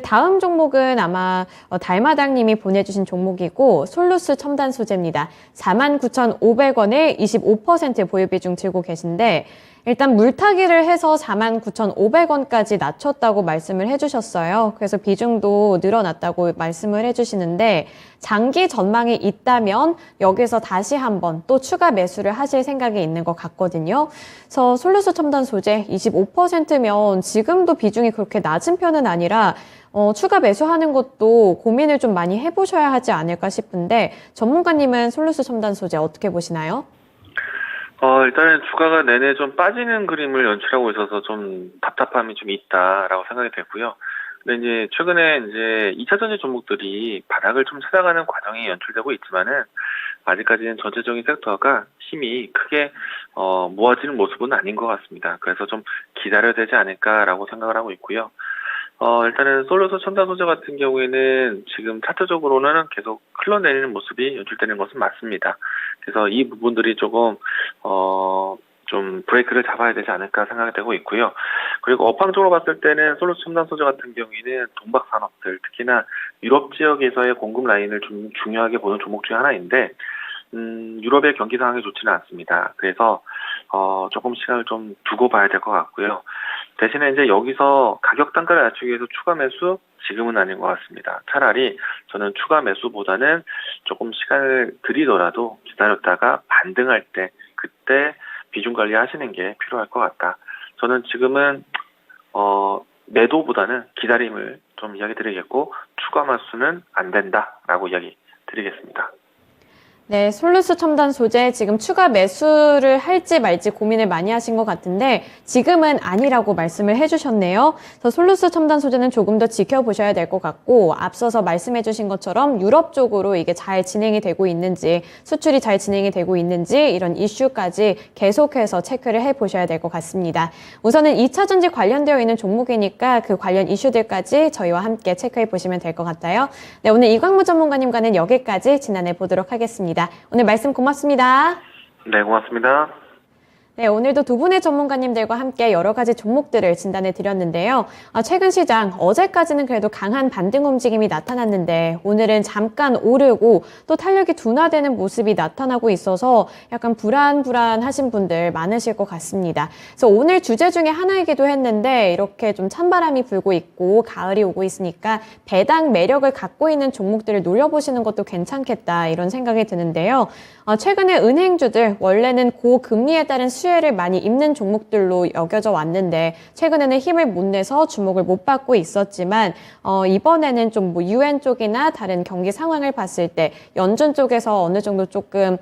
다음 종목은 아마 달마당님이 보내주신 종목이고 솔루스 첨단 소재입니다. 49,500원에 25% 보유 비중 들고 계신데 일단 물타기를 해서 49,500원까지 낮췄다고 말씀을 해주셨어요. 그래서 비중도 늘어났다고 말씀을 해주시는데 장기 전망이 있다면 여기서 다시 한번 또 추가 매수를 하실 생각이 있는 것 같거든요. 그래서 솔루스 첨단 소재 25%면 지금도 비중이 그렇게 낮은 편은 아니라 추가 매수하는 것도 고민을 좀 많이 해보셔야 하지 않을까 싶은데 전문가님은 솔루스 첨단 소재 어떻게 보시나요? 일단은 주가가 내내 좀 빠지는 그림을 연출하고 있어서 좀 답답함이 좀 있다라고 생각이 되고요. 근데 이제 최근에 이제 2차 전지 종목들이 바닥을 좀 찾아가는 과정이 연출되고 있지만은 아직까지는 전체적인 섹터가 힘이 크게 모아지는 모습은 아닌 것 같습니다. 그래서 좀 기다려야 되지 않을까라고 생각을 하고 있고요. 일단은 솔루스 첨단 소재 같은 경우에는 지금 차트적으로는 계속 흘러내리는 모습이 연출되는 것은 맞습니다. 그래서 이 부분들이 조금 좀 브레이크를 잡아야 되지 않을까 생각이 되고 있고요. 그리고 업황적으로 봤을 때는 솔루스 첨단 소재 같은 경우에는 동박 산업들, 특히나 유럽 지역에서의 공급 라인을 좀 중요하게 보는 종목 중에 하나인데 유럽의 경기 상황이 좋지는 않습니다. 그래서 조금 시간을 좀 두고 봐야 될 것 같고요. 대신에 이제 여기서 가격 단가를 낮추기 위해서 추가 매수 지금은 아닌 것 같습니다. 차라리 저는 추가 매수보다는 조금 시간을 들이더라도 기다렸다가 반등할 때 그때 비중 관리하시는 게 필요할 것 같다. 저는 지금은 매도보다는 기다림을 좀 이야기 드리겠고 추가 매수는 안 된다라고 이야기 드리겠습니다. 네, 솔루스 첨단 소재 지금 추가 매수를 할지 말지 고민을 많이 하신 것 같은데 지금은 아니라고 말씀을 해주셨네요. 그래서 솔루스 첨단 소재는 조금 더 지켜보셔야 될 것 같고 앞서서 말씀해주신 것처럼 유럽 쪽으로 이게 잘 진행이 되고 있는지 수출이 잘 진행이 되고 있는지 이런 이슈까지 계속해서 체크를 해보셔야 될 것 같습니다. 우선은 2차 전지 관련되어 있는 종목이니까 그 관련 이슈들까지 저희와 함께 체크해 보시면 될 것 같아요. 네, 오늘 이광무 전문가님과는 여기까지 진단해 보도록 하겠습니다. 오늘 말씀 고맙습니다. 네, 고맙습니다. 네, 오늘도 두 분의 전문가님들과 함께 여러 가지 종목들을 진단해 드렸는데요. 최근 시장 어제까지는 그래도 강한 반등 움직임이 나타났는데 오늘은 잠깐 오르고 또 탄력이 둔화되는 모습이 나타나고 있어서 약간 불안하신 분들 많으실 것 같습니다. 그래서 오늘 주제 중에 하나이기도 했는데 이렇게 좀 찬바람이 불고 있고 가을이 오고 있으니까 배당 매력을 갖고 있는 종목들을 노려보시는 것도 괜찮겠다 이런 생각이 드는데요. 최근에 은행주들 원래는 고금리에 따른 수혜를 많이 입는 종목들로 여겨져 왔는데 최근에는 힘을 못 내서 주목을 못 받고 있었지만 이번에는 좀 뭐 유엔 쪽이나 다른 경기 상황을 봤을 때 연준 쪽에서 어느 정도 조금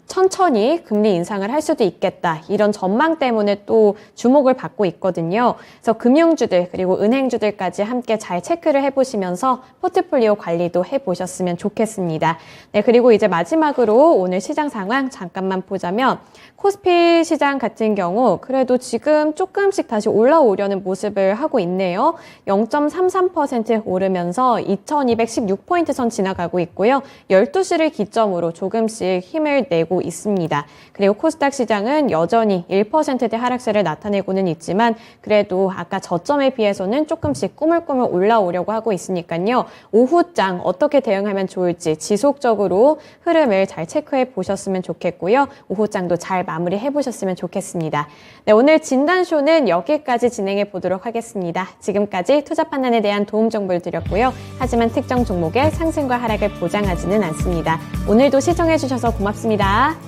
천천히 금리 인상을 할 수도 있겠다 이런 전망 때문에 또 주목을 받고 있거든요. 그래서 금융주들 그리고 은행주들까지 함께 잘 체크를 해보시면서 포트폴리오 관리도 해보셨으면 좋겠습니다. 네, 그리고 이제 마지막으로 오늘 시장 상황 잠깐만 보자면 코스피 시장 같은 경우 그래도 지금 조금씩 다시 올라오려는 모습을 하고 있네요. 0.33% 오르면서 2216포인트 선 지나가고 있고요. 12시를 기점으로 조금씩 힘을 내고 있습니다. 그리고 코스닥 시장은 여전히 1%대 하락세를 나타내고는 있지만 그래도 아까 저점에 비해서는 조금씩 꾸물꾸물 올라오려고 하고 있으니까요. 오후장 어떻게 대응하면 좋을지 지속적으로 흐름을 잘 체크해 보셨으면 좋겠고요. 오후장도 잘 마무리해 보셨으면 좋겠습니다. 네, 오늘 진단쇼는 여기까지 진행해 보도록 하겠습니다. 지금까지 투자 판단에 대한 도움 정보를 드렸고요. 하지만 특정 종목의 상승과 하락을 보장하지는 않습니다. 오늘도 시청해 주셔서 고맙습니다.